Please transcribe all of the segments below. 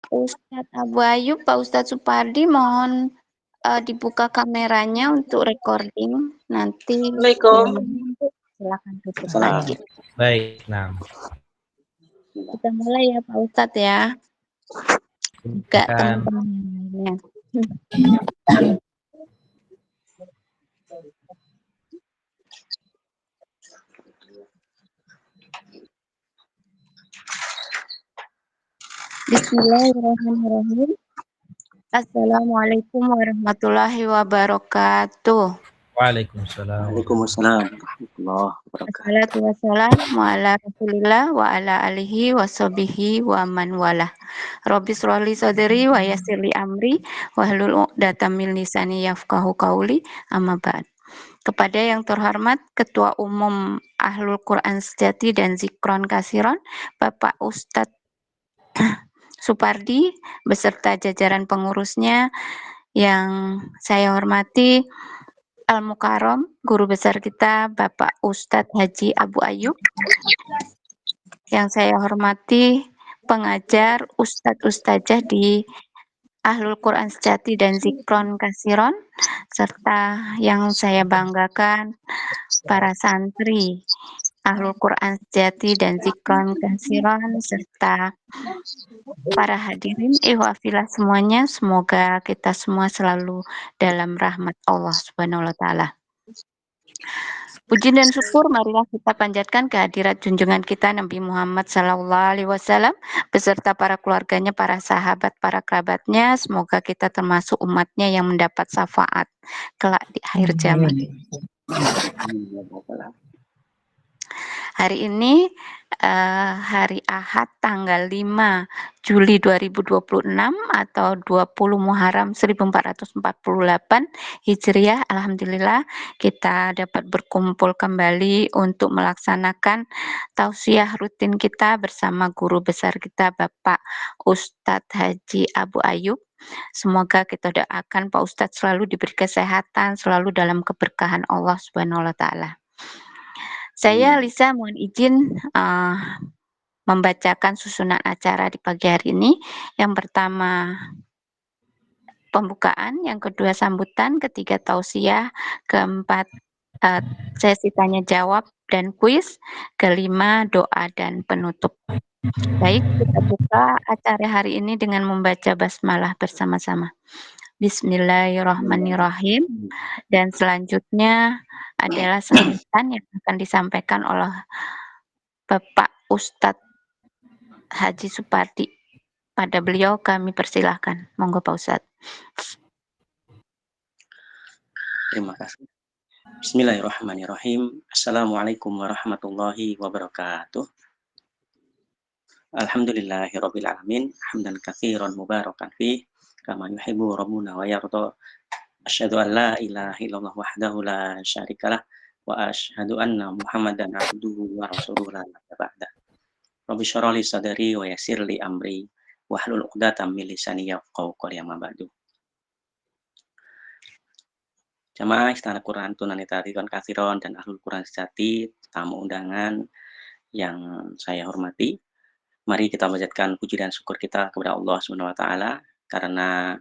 Ustadz Abu Ayub, Pak Ustadz Supardi, mohon dibuka kameranya untuk recording. Nanti silakan tutup lagi. Baik, nah. Kita mulai ya Pak Ustadz ya. Buka teman-teman lainnya. Bismillahirrahmanirrahim. Assalamualaikum warahmatullahi wabarakatuh. Waalaikumsalam. Waalaikumsalam warahmatullahi wabarakatuh. Assalatu wassalamu ala rasulillah wa ala alihi wa sahbihi wa man wala. Rabbi shrahli sadri wa yassirli amri wahlul 'uqdatam min lisani yafqahu qauli, amma ba'd. Kepada yang terhormat Ketua Umum Ahlul Quran Sejati dan Zikron Kasiron, Bapak Ustadz Supardi beserta jajaran pengurusnya yang saya hormati, Al-Mukarram, guru besar kita Bapak Ustadz Haji Abu Ayub, yang saya hormati pengajar Ustadz-Ustadzah di Ahlul Quran Sejati dan Zikron Kasiron, serta yang saya banggakan para santri Ahlul Quran Sejati dan Zikron Kasiron, serta para hadirin ihwafillah semuanya, semoga kita semua selalu dalam rahmat Allah Subhanahu wa taala. Puji dan syukur marilah kita panjatkan kehadirat junjungan kita Nabi Muhammad SAW beserta para keluarganya, para sahabat, para kerabatnya. Semoga kita termasuk umatnya yang mendapat syafaat kelak di akhir zaman. Hari ini hari Ahad tanggal 5 Juli 2026 atau 20 Muharram 1448 Hijriah. Alhamdulillah kita dapat berkumpul kembali untuk melaksanakan tausiah rutin kita bersama guru besar kita Bapak Ustadz Haji Abu Ayub. Semoga kita doakan Pak Ustadz selalu diberi kesehatan, selalu dalam keberkahan Allah Subhanahu wa taala. Saya Lisa mohon izin membacakan susunan acara di pagi hari ini. Yang pertama pembukaan, yang kedua sambutan, ketiga tausiah, keempat sesi tanya jawab dan kuis, kelima doa dan penutup. Baik, kita buka acara hari ini dengan membaca basmalah bersama-sama. Bismillahirrahmanirrahim. Dan selanjutnya adalah sambutan yang akan disampaikan oleh Bapak Ustadz Haji Supardi. Pada beliau kami persilahkan. Monggo Pak Ustadz. Terima kasih. Bismillahirrahmanirrahim. Assalamualaikum warahmatullahi wabarakatuh. Alhamdulillahirabbil alamin, hamdan katsiran mubarakan fih, kama yuhibbu rabbuna wa yarda. Asyhadu an la ilaha illallah wahdahu la syarikalah wa asyhadu anna Muhammadan abduhu wa rasuluhu la nabiyya ba'da. Rabbi shrah li sadri wa yassir li amri wahlul 'uqdatam min lisani yafqahu qawli, amma ba'du. Jamaah Istana Quran Tunanita Ridwan Katsiron dan Ahlul Quran Sejati, tamu undangan yang saya hormati, mari kita panjatkan puji dan syukur kita kepada Allah Subhanahu wa taala karena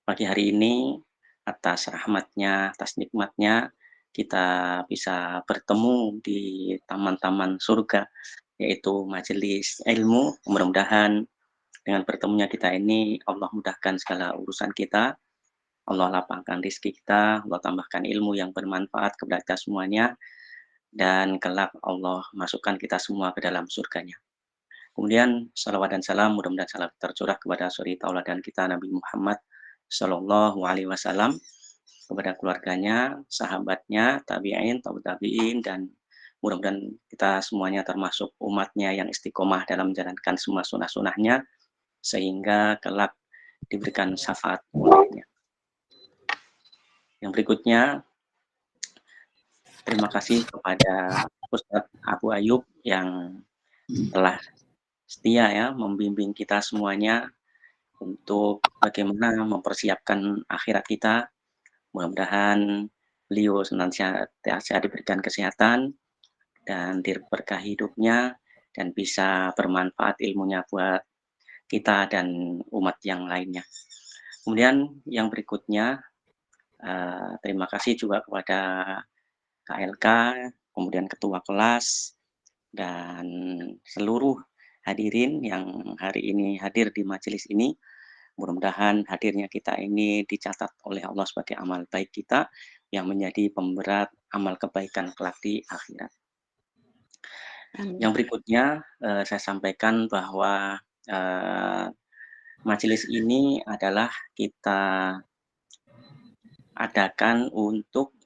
pagi hari ini atas rahmatnya, atas nikmatnya kita bisa bertemu di taman-taman surga, yaitu majelis ilmu. Mudah-mudahan dengan bertemunya kita ini Allah mudahkan segala urusan kita, Allah lapangkan rezeki kita, Allah tambahkan ilmu yang bermanfaat kepada kita semuanya, dan kelak Allah masukkan kita semua ke dalam surganya. Kemudian salawat dan salam mudah-mudahan salam tercurah kepada suri tauladan kita Nabi Muhammad Shallallahu Alaihi Wasallam, kepada keluarganya, sahabatnya, tabi'in, tabi'in, dan mudah-mudahan kita semuanya termasuk umatnya yang istiqomah dalam menjalankan semua sunnah-sunnahnya sehingga kelak diberikan syafaat olehnya. Yang berikutnya, terima kasih kepada Ustadz Abu Ayub yang telah setia ya membimbing kita semuanya untuk bagaimana mempersiapkan akhirat kita. Mudah-mudahan beliau senantiasa diberikan kesehatan dan diberkahi hidupnya dan bisa bermanfaat ilmunya buat kita dan umat yang lainnya. Kemudian yang berikutnya, terima kasih juga kepada KLK, kemudian ketua kelas, dan seluruh hadirin yang hari ini hadir di majelis ini. Mudah-mudahan hadirnya kita ini dicatat oleh Allah sebagai amal baik kita yang menjadi pemberat amal kebaikan kelak di akhirat. Yang berikutnya, saya sampaikan bahwa majelis ini adalah kita adakan untuk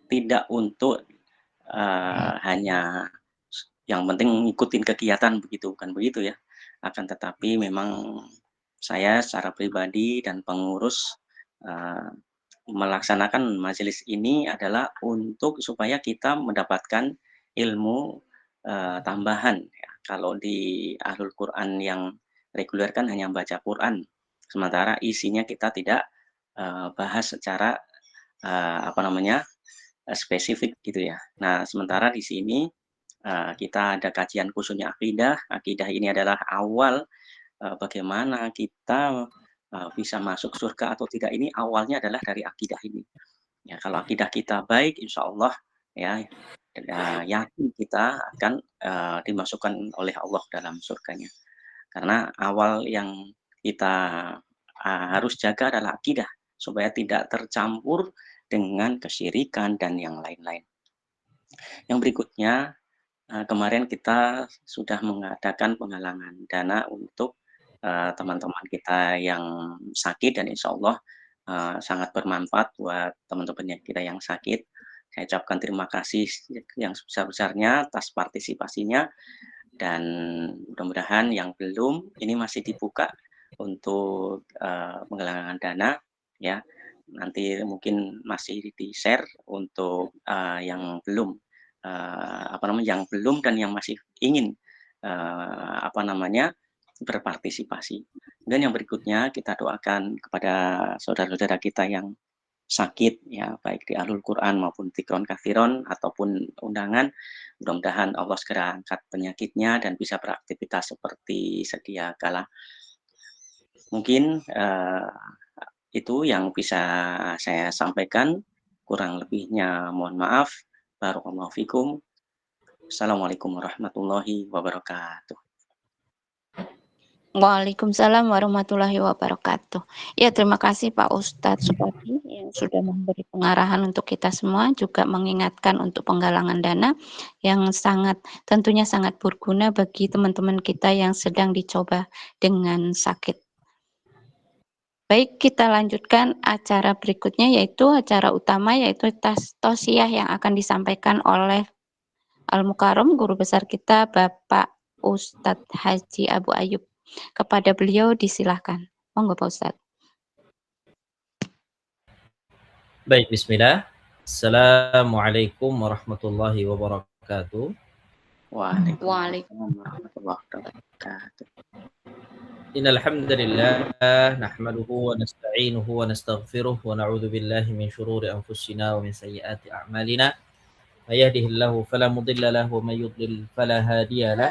tidak untuk hanya yang penting ngikutin kegiatan begitu, bukan begitu ya. Akan tetapi memang saya secara pribadi dan pengurus melaksanakan majelis ini adalah untuk supaya kita mendapatkan ilmu tambahan ya. Kalau di Ahlul Quran yang reguler kan hanya baca Quran, sementara isinya kita tidak bahas secara spesifik gitu ya. Nah, sementara di sini kita ada kajian khususnya akidah. Akidah ini adalah awal bagaimana kita bisa masuk surga atau tidak, ini awalnya adalah dari akidah ini. Ya, kalau akidah kita baik, insya Allah ya yakin kita akan dimasukkan oleh Allah dalam surganya. Karena awal yang kita harus jaga adalah akidah supaya tidak tercampur dengan kesyirikan dan yang lain-lain. Yang berikutnya, kemarin kita sudah mengadakan penggalangan dana untuk teman-teman kita yang sakit dan insya Allah sangat bermanfaat buat teman-teman kita yang sakit. Saya ucapkan terima kasih yang sebesar-besarnya atas partisipasinya dan mudah-mudahan yang belum ini masih dibuka untuk penggalangan dana ya. Nanti mungkin masih di-share untuk yang belum yang belum dan yang masih ingin berpartisipasi. Dan yang berikutnya kita doakan kepada saudara-saudara kita yang sakit ya, baik di Ahlul Quran maupun Dzikron Katsiron ataupun undangan. Mudah-mudahan Allah segera angkat penyakitnya dan bisa beraktivitas seperti sedia kala. Mungkin itu yang bisa saya sampaikan. Kurang lebihnya mohon maaf. Barakallahu fikum. Assalamualaikum warahmatullahi wabarakatuh. Waalaikumsalam warahmatullahi wabarakatuh. Ya, terima kasih Pak Ustadz Supati yang sudah memberi pengarahan untuk kita semua, juga mengingatkan untuk penggalangan dana yang tentunya sangat berguna bagi teman-teman kita yang sedang dicoba dengan sakit. Baik, kita lanjutkan acara berikutnya, yaitu acara utama, yaitu tausiah yang akan disampaikan oleh Al-Mukarram, guru besar kita, Bapak Ustadz Haji Abu Ayyub. Kepada beliau disilahkan. Monggo Pak Ustadz. Baik, bismillah. Assalamualaikum warahmatullahi wabarakatuh. Waalaikumsalam warahmatullahi wabarakatuh. Innal hamdalillah nahmaduhu wa nasta'inuhu wa nastaghfiruh wa na'udzu billahi min shururi anfusina wa min sayyiati a'malina. May yahdihillahu fala mudilla lahu wa may yudlil fala hadiya lahu.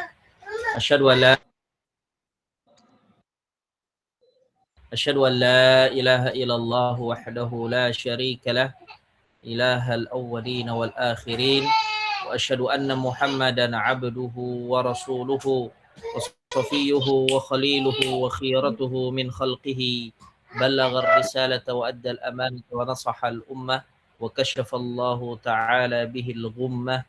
Asyhadu an la ilaha illallah wahdahu la syarika lah, ilahal awwalin wal akhirin, wa asyhadu anna Muhammadan abduhu wa rasuluhu wa safiyuhu wa khaliluhu wa khiyaratuhu min khalqihi, ballagha ar-risalata wa adda al-amanata wa nasaha al-ummah wa kashafa Allahu ta'ala bihi al-ghummah.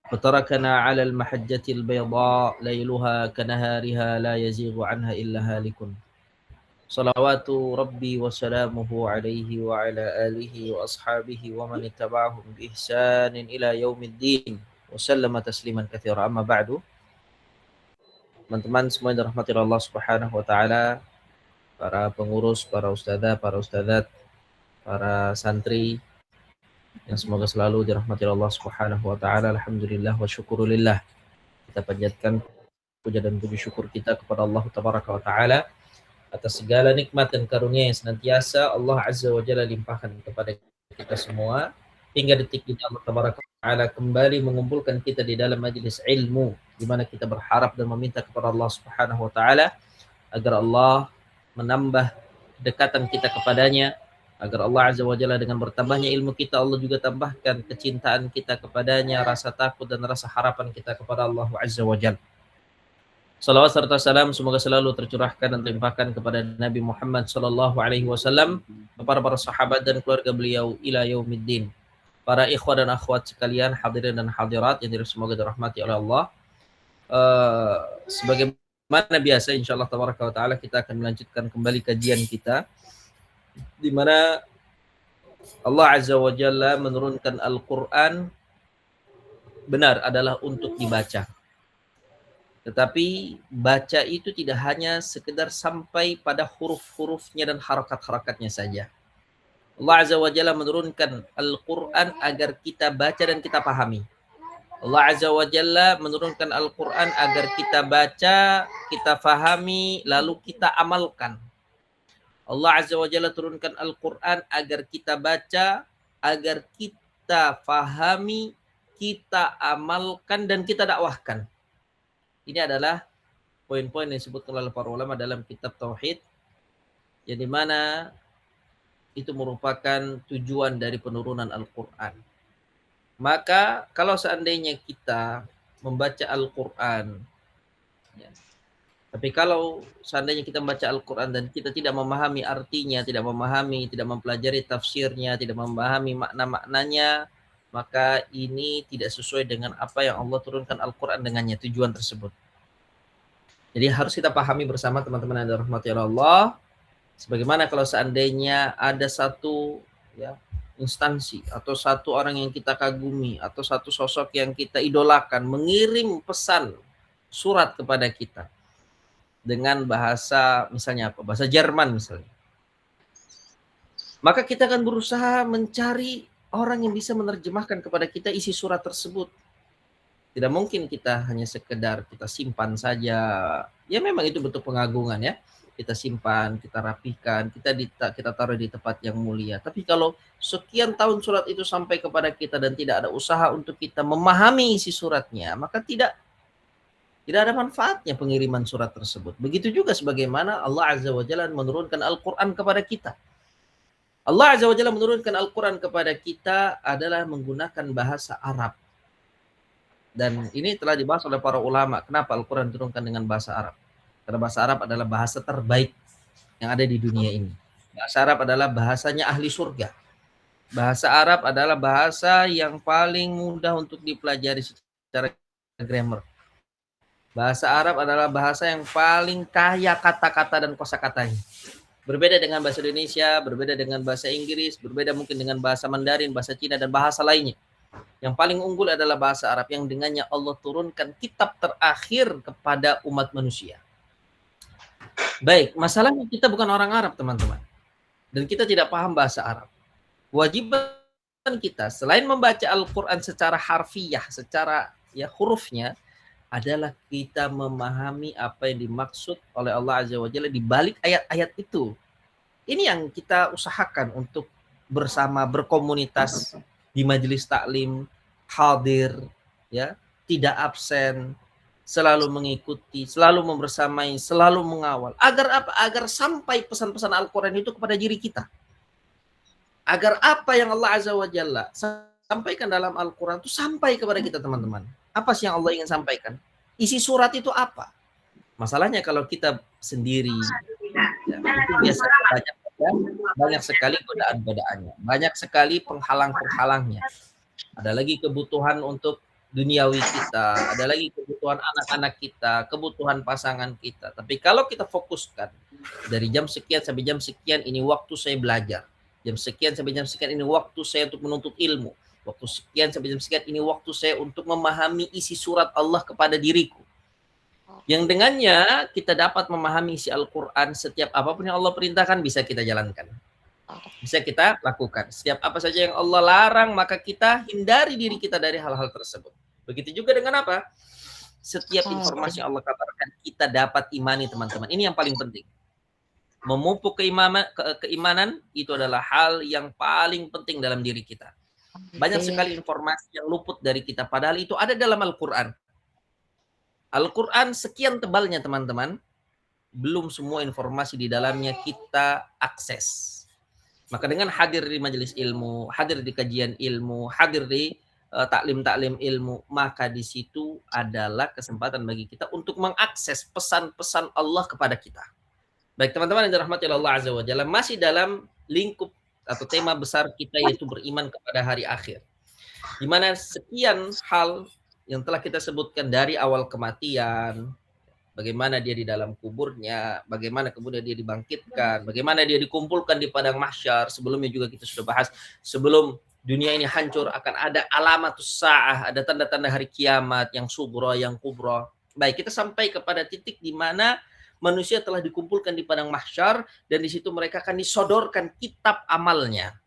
وتركنا على المحجة البيضاء ليلها كنهارها لا يزيغ عنها إلا هالك. صلوات ربي وسلامه عليه وعلى آله وأصحابه ومن اتبعهم بإحسان إلى يوم الدين وسلم تسليما كثيرا. أما بعد, teman-teman semua yang dirahmati Allah Subhanahu wa taala, para pengurus, para ustadzah, para ustadzat, para santri yang semoga selalu dirahmati Allah Subhanahu wa taala. Alhamdulillah wa syukurillah. Kita panjatkan puja dan puji syukur kita kepada Allah Tabaraka wa taala atas segala nikmat dan karunia yang senantiasa Allah Azza wa Jalla limpahkan kepada kita semua, hingga detik ini Allah Tabaraka wa Ta'ala kembali mengumpulkan kita di dalam majelis ilmu, di mana kita berharap dan meminta kepada Allah Subhanahu wa Ta'ala agar Allah menambah kedekatan kita kepadanya, agar Allah Azza wa Jalla dengan bertambahnya ilmu kita, Allah juga tambahkan kecintaan kita kepadanya, rasa takut dan rasa harapan kita kepada Allah Azza wa Jalla. Salawat serta salam semoga selalu tercurahkan dan terlimpahkan kepada Nabi Muhammad sallallahu alaihi wasallam, kepada para sahabat dan keluarga beliau ila yaumiddin. Para ikhwah dan akhwat sekalian, hadirin dan hadirat yang semoga dirahmati oleh Allah. Sebagaimana biasa insyaallah tabaraka wa taala kita akan melanjutkan kembali kajian kita di mana Allah Azza wa Jalla menurunkan Al-Qur'an benar adalah untuk dibaca. Tetapi baca itu tidak hanya sekedar sampai pada huruf-hurufnya dan harakat-harakatnya saja. Allah Azza wa Jalla menurunkan Al-Quran agar kita baca dan kita pahami. Allah Azza wa Jalla menurunkan Al-Quran agar kita baca, kita pahami, lalu kita amalkan. Allah Azza wa Jalla turunkan Al-Quran agar kita baca, agar kita pahami, kita amalkan, dan kita dakwahkan. Ini adalah poin-poin yang disebutkan oleh para ulama dalam kitab Tauhid, yang dimana itu merupakan tujuan dari penurunan Al-Quran. Maka kalau seandainya kita membaca Al-Quran, ya, tapi kalau seandainya kita membaca Al-Quran dan kita tidak memahami artinya, tidak mempelajari tafsirnya, tidak memahami makna-maknanya, maka ini tidak sesuai dengan apa yang Allah turunkan Al-Quran dengannya, tujuan tersebut. Jadi harus kita pahami bersama teman-teman yang dirahmati Allah. Sebagaimana kalau seandainya ada satu instansi atau satu orang yang kita kagumi atau satu sosok yang kita idolakan mengirim pesan surat kepada kita dengan bahasa misalnya apa? Bahasa Jerman misalnya. Maka kita akan berusaha mencari orang yang bisa menerjemahkan kepada kita isi surat tersebut. Tidak mungkin kita hanya sekedar kita simpan saja. Ya memang itu bentuk pengagungan ya. Kita simpan, kita rapikan, kita taruh di tempat yang mulia. Tapi kalau sekian tahun surat itu sampai kepada kita dan tidak ada usaha untuk kita memahami isi suratnya, maka tidak ada manfaatnya pengiriman surat tersebut. Begitu juga sebagaimana Allah Azza wa Jalla menurunkan Al-Quran kepada kita. Allah Azza wa Jalla menurunkan Al-Quran kepada kita adalah menggunakan bahasa Arab. Dan ini telah dibahas oleh para ulama. Kenapa Al-Quran diturunkan dengan bahasa Arab? Karena bahasa Arab adalah bahasa terbaik yang ada di dunia ini. Bahasa Arab adalah bahasanya ahli surga. Bahasa Arab adalah bahasa yang paling mudah untuk dipelajari secara grammar. Bahasa Arab adalah bahasa yang paling kaya kata-kata dan kosakatanya. Berbeda dengan bahasa Indonesia, berbeda dengan bahasa Inggris, berbeda mungkin dengan bahasa Mandarin, bahasa Cina, dan bahasa lainnya. Yang paling unggul adalah bahasa Arab yang dengannya Allah turunkan kitab terakhir kepada umat manusia. Baik, masalahnya kita bukan orang Arab, teman-teman. Dan kita tidak paham bahasa Arab. Kewajiban kita, selain membaca Al-Quran secara harfiah, secara hurufnya, adalah kita memahami apa yang dimaksud oleh Allah Azza wa Jalla di balik ayat-ayat itu. Ini yang kita usahakan untuk bersama berkomunitas di majelis taklim, hadir, tidak absen, selalu mengikuti, selalu membersamai, selalu mengawal. Agar apa? Agar sampai pesan-pesan Al-Quran itu kepada diri kita. Agar apa yang Allah Azza wa Jalla sampaikan dalam Al-Quran itu sampai kepada kita, teman-teman. Apa sih yang Allah ingin sampaikan? Isi surat itu apa? Masalahnya kalau kita sendiri, itu biasanya banyak sekali godaan-godaannya, banyak sekali penghalang-penghalangnya. Ada lagi kebutuhan untuk duniawi kita, ada lagi kebutuhan anak-anak kita, kebutuhan pasangan kita. Tapi kalau kita fokuskan dari jam sekian sampai jam sekian ini waktu saya belajar, jam sekian sampai jam sekian ini waktu saya untuk menuntut ilmu, waktu sekian sampai jam sekian ini waktu saya untuk memahami isi surat Allah kepada diriku. Yang dengannya kita dapat memahami isi Al-Quran, setiap apapun yang Allah perintahkan bisa kita jalankan. Bisa kita lakukan. Setiap apa saja yang Allah larang, maka kita hindari diri kita dari hal-hal tersebut. Begitu juga dengan apa? Setiap informasi yang Allah kabarkan, kita dapat imani, teman-teman. Ini yang paling penting. Memupuk keimanan itu adalah hal yang paling penting dalam diri kita. Banyak Oke. sekali informasi yang luput dari kita, padahal itu ada dalam Al-Quran. Al-Quran sekian tebalnya teman-teman, belum semua informasi di dalamnya kita akses. Maka dengan hadir di majelis ilmu, hadir di kajian ilmu, hadir di taklim-taklim ilmu, maka di situ adalah kesempatan bagi kita untuk mengakses pesan-pesan Allah kepada kita. Baik teman-teman yang dirahmati Allah Azza wa Jalla, masih dalam lingkup atau tema besar kita yaitu beriman kepada hari akhir. Di mana sekian hal yang telah kita sebutkan dari awal kematian, bagaimana dia di dalam kuburnya, bagaimana kemudian dia dibangkitkan, bagaimana dia dikumpulkan di padang mahsyar. Sebelumnya juga kita sudah bahas, sebelum dunia ini hancur akan ada alamatus sa'ah, ada tanda-tanda hari kiamat yang subra, yang kubra. Baik, kita sampai kepada titik di mana manusia telah dikumpulkan di padang mahsyar dan di situ mereka akan disodorkan kitab amalnya.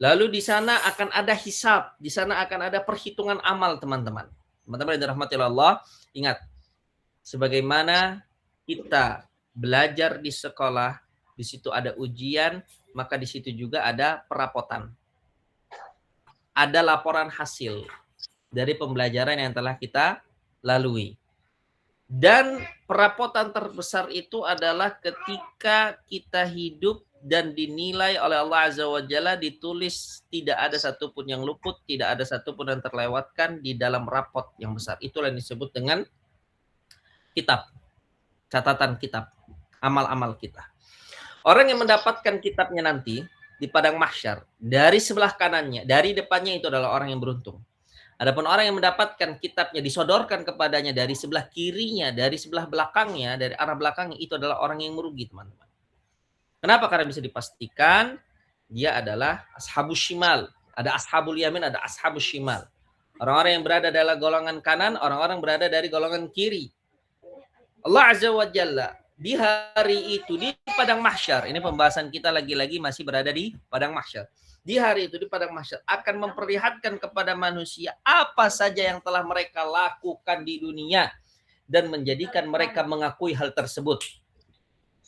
Lalu di sana akan ada hisab, di sana akan ada perhitungan amal teman-teman. Teman-teman yang dirahmati Allah, ingat, sebagaimana kita belajar di sekolah, di situ ada ujian, maka di situ juga ada perapotan. Ada laporan hasil dari pembelajaran yang telah kita lalui. Dan perapotan terbesar itu adalah ketika kita hidup dan dinilai oleh Allah Azza wa Jalla, ditulis tidak ada satupun yang luput, tidak ada satupun yang terlewatkan di dalam rapot yang besar. Itulah yang disebut dengan kitab, catatan kitab, amal-amal kita. Orang yang mendapatkan kitabnya nanti di padang mahsyar, dari sebelah kanannya, dari depannya itu adalah orang yang beruntung. Adapun orang yang mendapatkan kitabnya disodorkan kepadanya dari sebelah kirinya, dari sebelah belakangnya, dari arah belakangnya, itu adalah orang yang merugi, teman-teman. Kenapa? Karena bisa dipastikan dia adalah ashabus shimal. Ada ashabul yamin, ada ashabus shimal. Orang-orang yang berada dalam golongan kanan, orang-orang berada dari golongan kiri. Allah Azza wa Jalla di hari itu di padang mahsyar, ini pembahasan kita lagi-lagi masih berada di padang mahsyar. Di hari itu di padang mahsyar akan memperlihatkan kepada manusia apa saja yang telah mereka lakukan di dunia dan menjadikan mereka mengakui hal tersebut.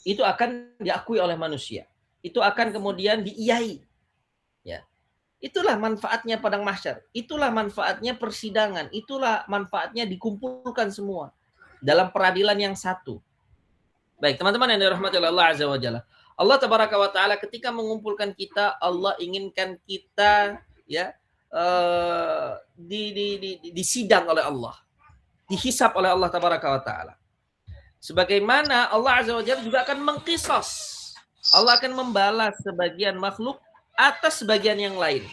Itu akan diakui oleh manusia. Itu akan kemudian diiyai. Ya. Itulah manfaatnya padang mahsyar. Itulah manfaatnya persidangan. Itulah manfaatnya dikumpulkan semua dalam peradilan yang satu. Baik, teman-teman yang dirahmati Allah Azza wa Jalla. Allah Tabaraka wa Ta'ala ketika mengumpulkan kita, Allah inginkan kita ya disidang oleh Allah, dihisab oleh Allah Tabaraka wa Ta'ala. Sebagaimana Allah Azza wa Jalla juga akan mengqisas. Allah akan membalas sebagian makhluk atas sebagian yang lain.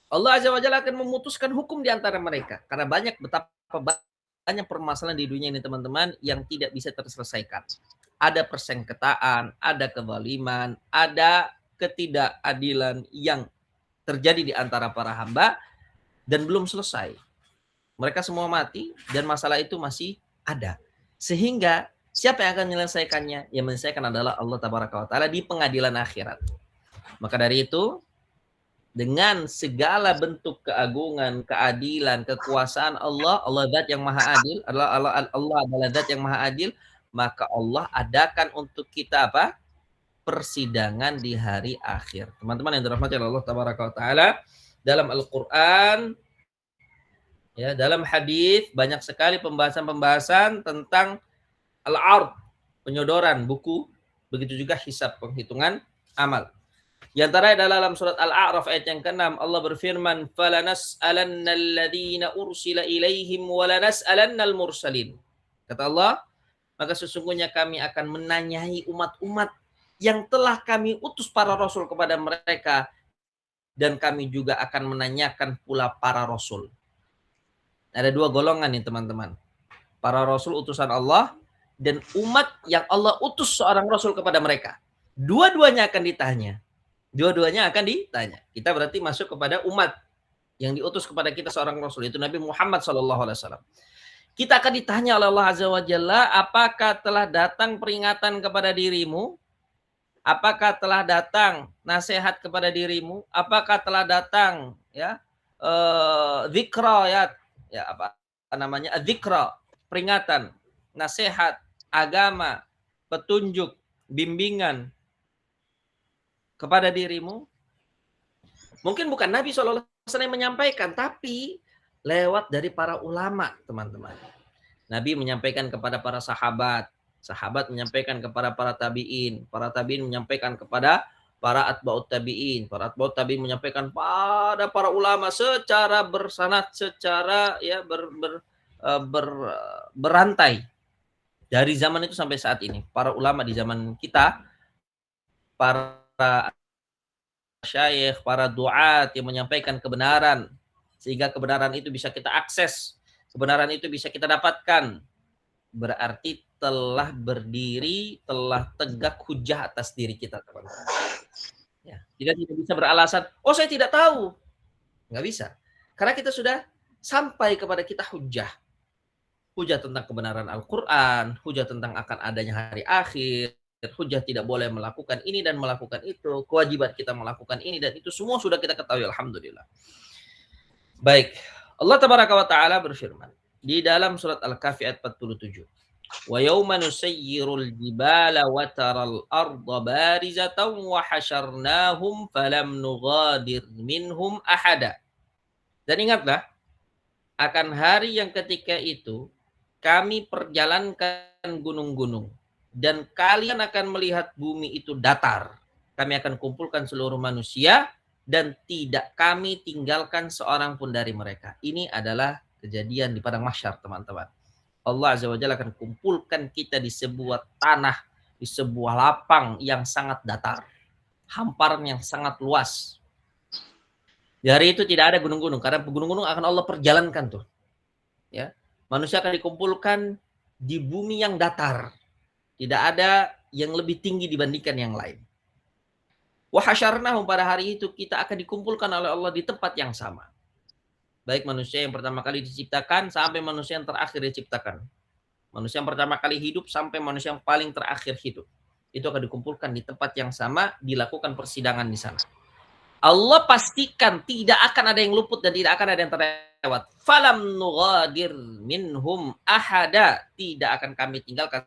Allah Azza wa Jalla akan memutuskan hukum di antara mereka. Karena betapa banyak permasalahan di dunia ini teman-teman yang tidak bisa terselesaikan. Ada persengketaan, ada kezaliman, ada ketidakadilan yang terjadi di antara para hamba dan belum selesai. Mereka semua mati dan masalah itu masih ada. Sehingga siapa yang akan menyelesaikannya? Yang menyelesaikan adalah Allah Tabaraka wa Ta'ala di pengadilan akhirat. Maka dari itu, dengan segala bentuk keagungan, keadilan, kekuasaan Allah, Allah Zat yang Maha Adil, Allah adalah Zat yang Maha Adil, maka Allah adakan untuk kita apa? Persidangan di hari akhir. Teman-teman yang dirahmati Allah Tabaraka wa Ta'ala, dalam Al-Qur'an ya, dalam hadis banyak sekali pembahasan-pembahasan tentang al-ard, penyodoran buku, begitu juga hisab, penghitungan amal. Di antara adalah dalam surat Al-A'raf ayat yang ke-6, Allah berfirman, "Falanas'alanna alladziina ursila ilaihim wa lanas'alannal mursalin." Kata Allah, maka sesungguhnya kami akan menanyai umat-umat yang telah kami utus para rasul kepada mereka, dan kami juga akan menanyakan pula para rasul. Ada dua golongan nih teman-teman. Para rasul utusan Allah dan umat yang Allah utus seorang rasul kepada mereka. Dua-duanya akan ditanya. Dua-duanya akan ditanya. Kita berarti masuk kepada umat yang diutus kepada kita seorang rasul, yaitu Nabi Muhammad SAW. Kita akan ditanya oleh Allah Azza wa Jalla, apakah telah datang peringatan kepada dirimu? Apakah telah datang nasihat kepada dirimu? Apakah telah datang ya dzikra ya apa namanya? Dzikra, peringatan, nasihat, agama, petunjuk, bimbingan kepada dirimu? Mungkin bukan Nabi SAW yang menyampaikan, tapi lewat dari para ulama, teman-teman. Nabi menyampaikan kepada para sahabat, sahabat menyampaikan kepada para tabi'in menyampaikan kepada para atba'ut tabi'in menyampaikan pada para ulama secara bersanad, secara ya berantai dari zaman itu sampai saat ini. Para ulama di zaman kita, para syayikh, para duat yang menyampaikan kebenaran, sehingga kebenaran itu bisa kita akses, kebenaran itu bisa kita dapatkan, berarti telah berdiri, telah tegak hujah atas diri kita, teman-teman. Ya, tidak bisa beralasan, oh saya tidak tahu. Nggak bisa. Karena kita sudah sampai kepada kita hujah. Hujah tentang kebenaran Al-Quran, hujah tentang akan adanya hari akhir, hujah tidak boleh melakukan ini dan melakukan itu, kewajiban kita melakukan ini dan itu semua sudah kita ketahui, alhamdulillah. Baik, Allah Tabaraka wa Ta'ala berfirman di dalam surat Al-Kahfi ayat 47. Wa yawma nusayyirul jibala wa taral arda barizatan wa hasyarnahum falam nughadir minhum ahada. Dan ingatlah akan hari yang ketika itu kami perjalankan gunung-gunung dan kalian akan melihat bumi itu datar. Kami akan kumpulkan seluruh manusia dan tidak kami tinggalkan seorang pun dari mereka. Ini adalah kejadian di padang mahsyar, teman-teman. Allah Azza wa Jalla akan kumpulkan kita di sebuah tanah, di sebuah lapang yang sangat datar, hamparan yang sangat luas. Di hari itu tidak ada gunung-gunung, karena gunung-gunung akan Allah perjalankan tuh. Ya, manusia akan dikumpulkan di bumi yang datar. Tidak ada yang lebih tinggi dibandingkan yang lain. Wa hasyarnahum, pada hari itu kita akan dikumpulkan oleh Allah di tempat yang sama. Baik manusia yang pertama kali diciptakan sampai manusia yang terakhir diciptakan. Manusia yang pertama kali hidup sampai manusia yang paling terakhir hidup. Itu akan dikumpulkan di tempat yang sama, dilakukan persidangan di sana. Allah pastikan tidak akan ada yang luput dan tidak akan ada yang terlewat. Falam nughadir minhum ahada. Tidak akan kami tinggalkan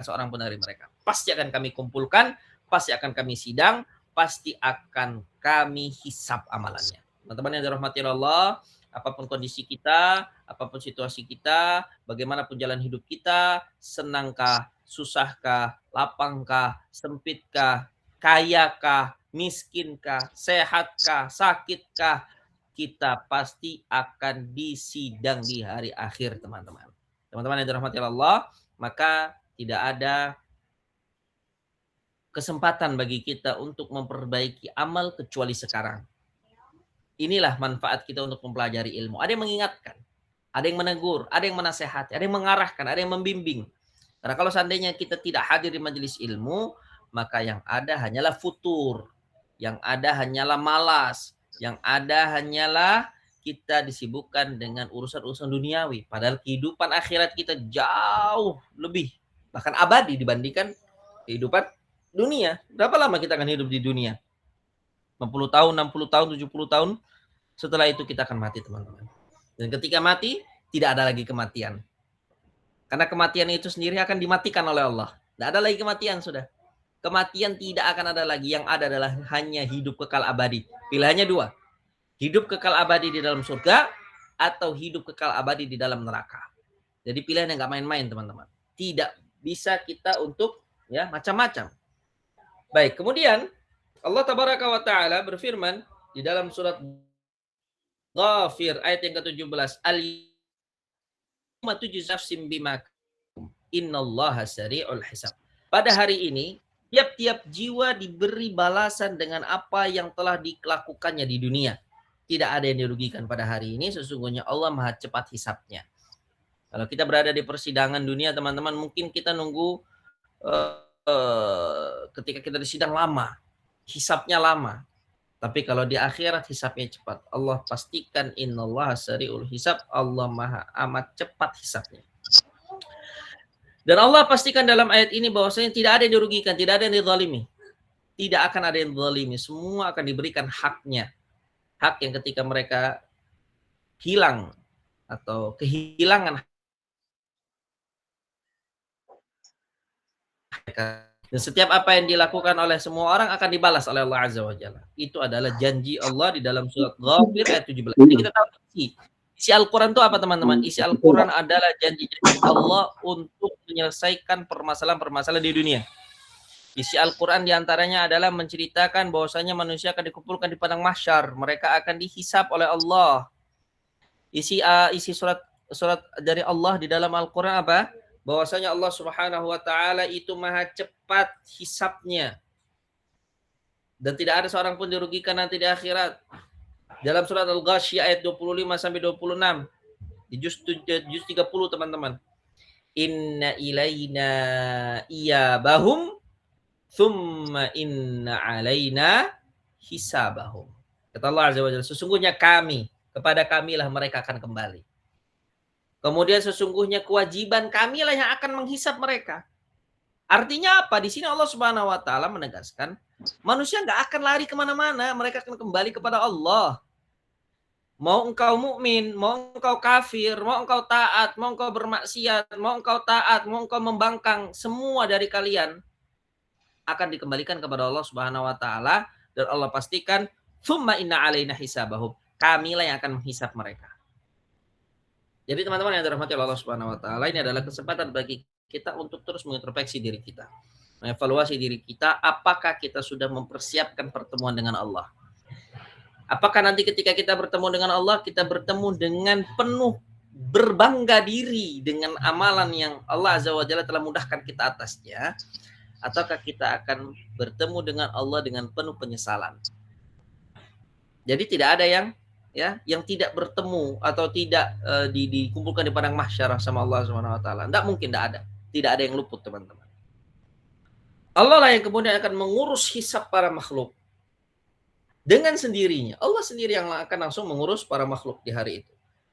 seorang pun dari mereka. Pasti akan kami kumpulkan, pasti akan kami sidang, pasti akan kami hisap amalannya. Teman-teman yang dirahmati Allah, apapun kondisi kita, apapun situasi kita, bagaimanapun jalan hidup kita, senangkah, susahkah, lapangkah, sempitkah, kayakah, miskinkah, sehatkah, sakitkah, kita pasti akan disidang di hari akhir, teman-teman. Teman-teman yang dirahmati Allah, maka tidak ada kesempatan bagi kita untuk memperbaiki amal kecuali sekarang. Inilah manfaat kita untuk mempelajari ilmu. Ada yang mengingatkan, ada yang menegur, ada yang menasehati, ada yang mengarahkan, ada yang membimbing. Karena kalau seandainya kita tidak hadir di majelis ilmu, maka yang ada hanyalah futur, yang ada hanyalah malas, yang ada hanyalah kita disibukkan dengan urusan-urusan duniawi. Padahal kehidupan akhirat kita jauh lebih, bahkan abadi dibandingkan kehidupan dunia. Berapa lama kita akan hidup di dunia? 50 tahun, 60 tahun, 70 tahun. Setelah itu kita akan mati, teman-teman. Dan ketika mati, tidak ada lagi kematian. Karena kematian itu sendiri akan dimatikan oleh Allah. Tidak ada lagi kematian, sudah. Kematian tidak akan ada lagi. Yang ada adalah hanya hidup kekal abadi. Pilihannya dua. Hidup kekal abadi di dalam surga atau hidup kekal abadi di dalam neraka. Jadi pilihan yang nggak main-main, teman-teman. Tidak bisa kita untuk ya macam-macam. Baik, kemudian Allah Tabaraka wa Ta'ala berfirman di dalam surat Ghafir ayat yang ke-17, al-yawma tujza nafsun bima innallaha sari'ul hisab. Pada hari ini tiap-tiap jiwa diberi balasan dengan apa yang telah dilakukannya di dunia. Tidak ada yang dirugikan pada hari ini, sesungguhnya Allah Maha cepat hisabnya. Kalau kita berada di persidangan dunia, teman-teman, mungkin kita nunggu ketika kita disidang lama, hisabnya lama. Tapi kalau di akhirat hisabnya cepat. Allah pastikan innallaha sari'ul hisab, Allah Maha amat cepat hisabnya. Dan Allah pastikan dalam ayat ini bahwasanya tidak ada yang dirugikan, tidak ada yang dizalimi. Tidak akan ada yang dizalimi, semua akan diberikan haknya. Hak yang ketika mereka hilang atau kehilangan mereka Dan setiap apa yang dilakukan oleh semua orang akan dibalas oleh Allah Azza wa Jalla. Itu adalah janji Allah di dalam surat Ghafir ayat 17. Jadi kita tahu isi Al-Quran itu apa teman-teman? Isi Al-Quran adalah janji-janji Allah untuk menyelesaikan permasalahan-permasalahan di dunia. Isi Al-Quran diantaranya adalah menceritakan bahwasanya manusia akan dikumpulkan di padang mahsyar. Mereka akan dihisap oleh Allah. Isi surat dari Allah di dalam Al-Quran apa? Bahwasanya Allah Subhanahu wa taala itu maha cepat hisapnya. Dan tidak ada seorang pun dirugikan nanti di akhirat. Dalam surat Al-Ghasyiyah ayat 25 sampai 26. Di juz 30 teman-teman. Inna ilaina iyabahum thumma inna alaina hisabahum. Kata Allah Azza wa Jalla, sesungguhnya kepada kamilah mereka akan kembali. Kemudian sesungguhnya kewajiban kamilah yang akan menghisap mereka. Artinya apa? Di sini Allah Subhanahu wa taala menegaskan, manusia nggak akan lari kemana-mana, mereka akan kembali kepada Allah. Mau engkau mukmin, mau engkau kafir, mau engkau taat, mau engkau bermaksiat, mau engkau taat, mau engkau membangkang, semua dari kalian akan dikembalikan kepada Allah Subhanahu wa taala, dan Allah pastikan, "Tsumma inna alaina hisabahum." Kamilah yang akan menghisap mereka. Jadi teman-teman yang dirahmati Allah Subhanahu wa taala, ini adalah kesempatan bagi kita untuk terus mengintrospeksi diri kita. Mengevaluasi diri kita, apakah kita sudah mempersiapkan pertemuan dengan Allah? Apakah nanti ketika kita bertemu dengan Allah, kita bertemu dengan penuh berbangga diri dengan amalan yang Allah Azza wa Jalla telah mudahkan kita atasnya, ataukah kita akan bertemu dengan Allah dengan penuh penyesalan? Jadi tidak ada yang tidak bertemu atau tidak dikumpulkan di padang mahsyar sama Allah Subhanahu wa taala. Enggak mungkin, enggak ada. Tidak ada yang luput, teman-teman. Allah lah yang kemudian akan mengurus hisab para makhluk. Dengan sendirinya. Allah sendiri yang akan langsung mengurus para makhluk di hari itu.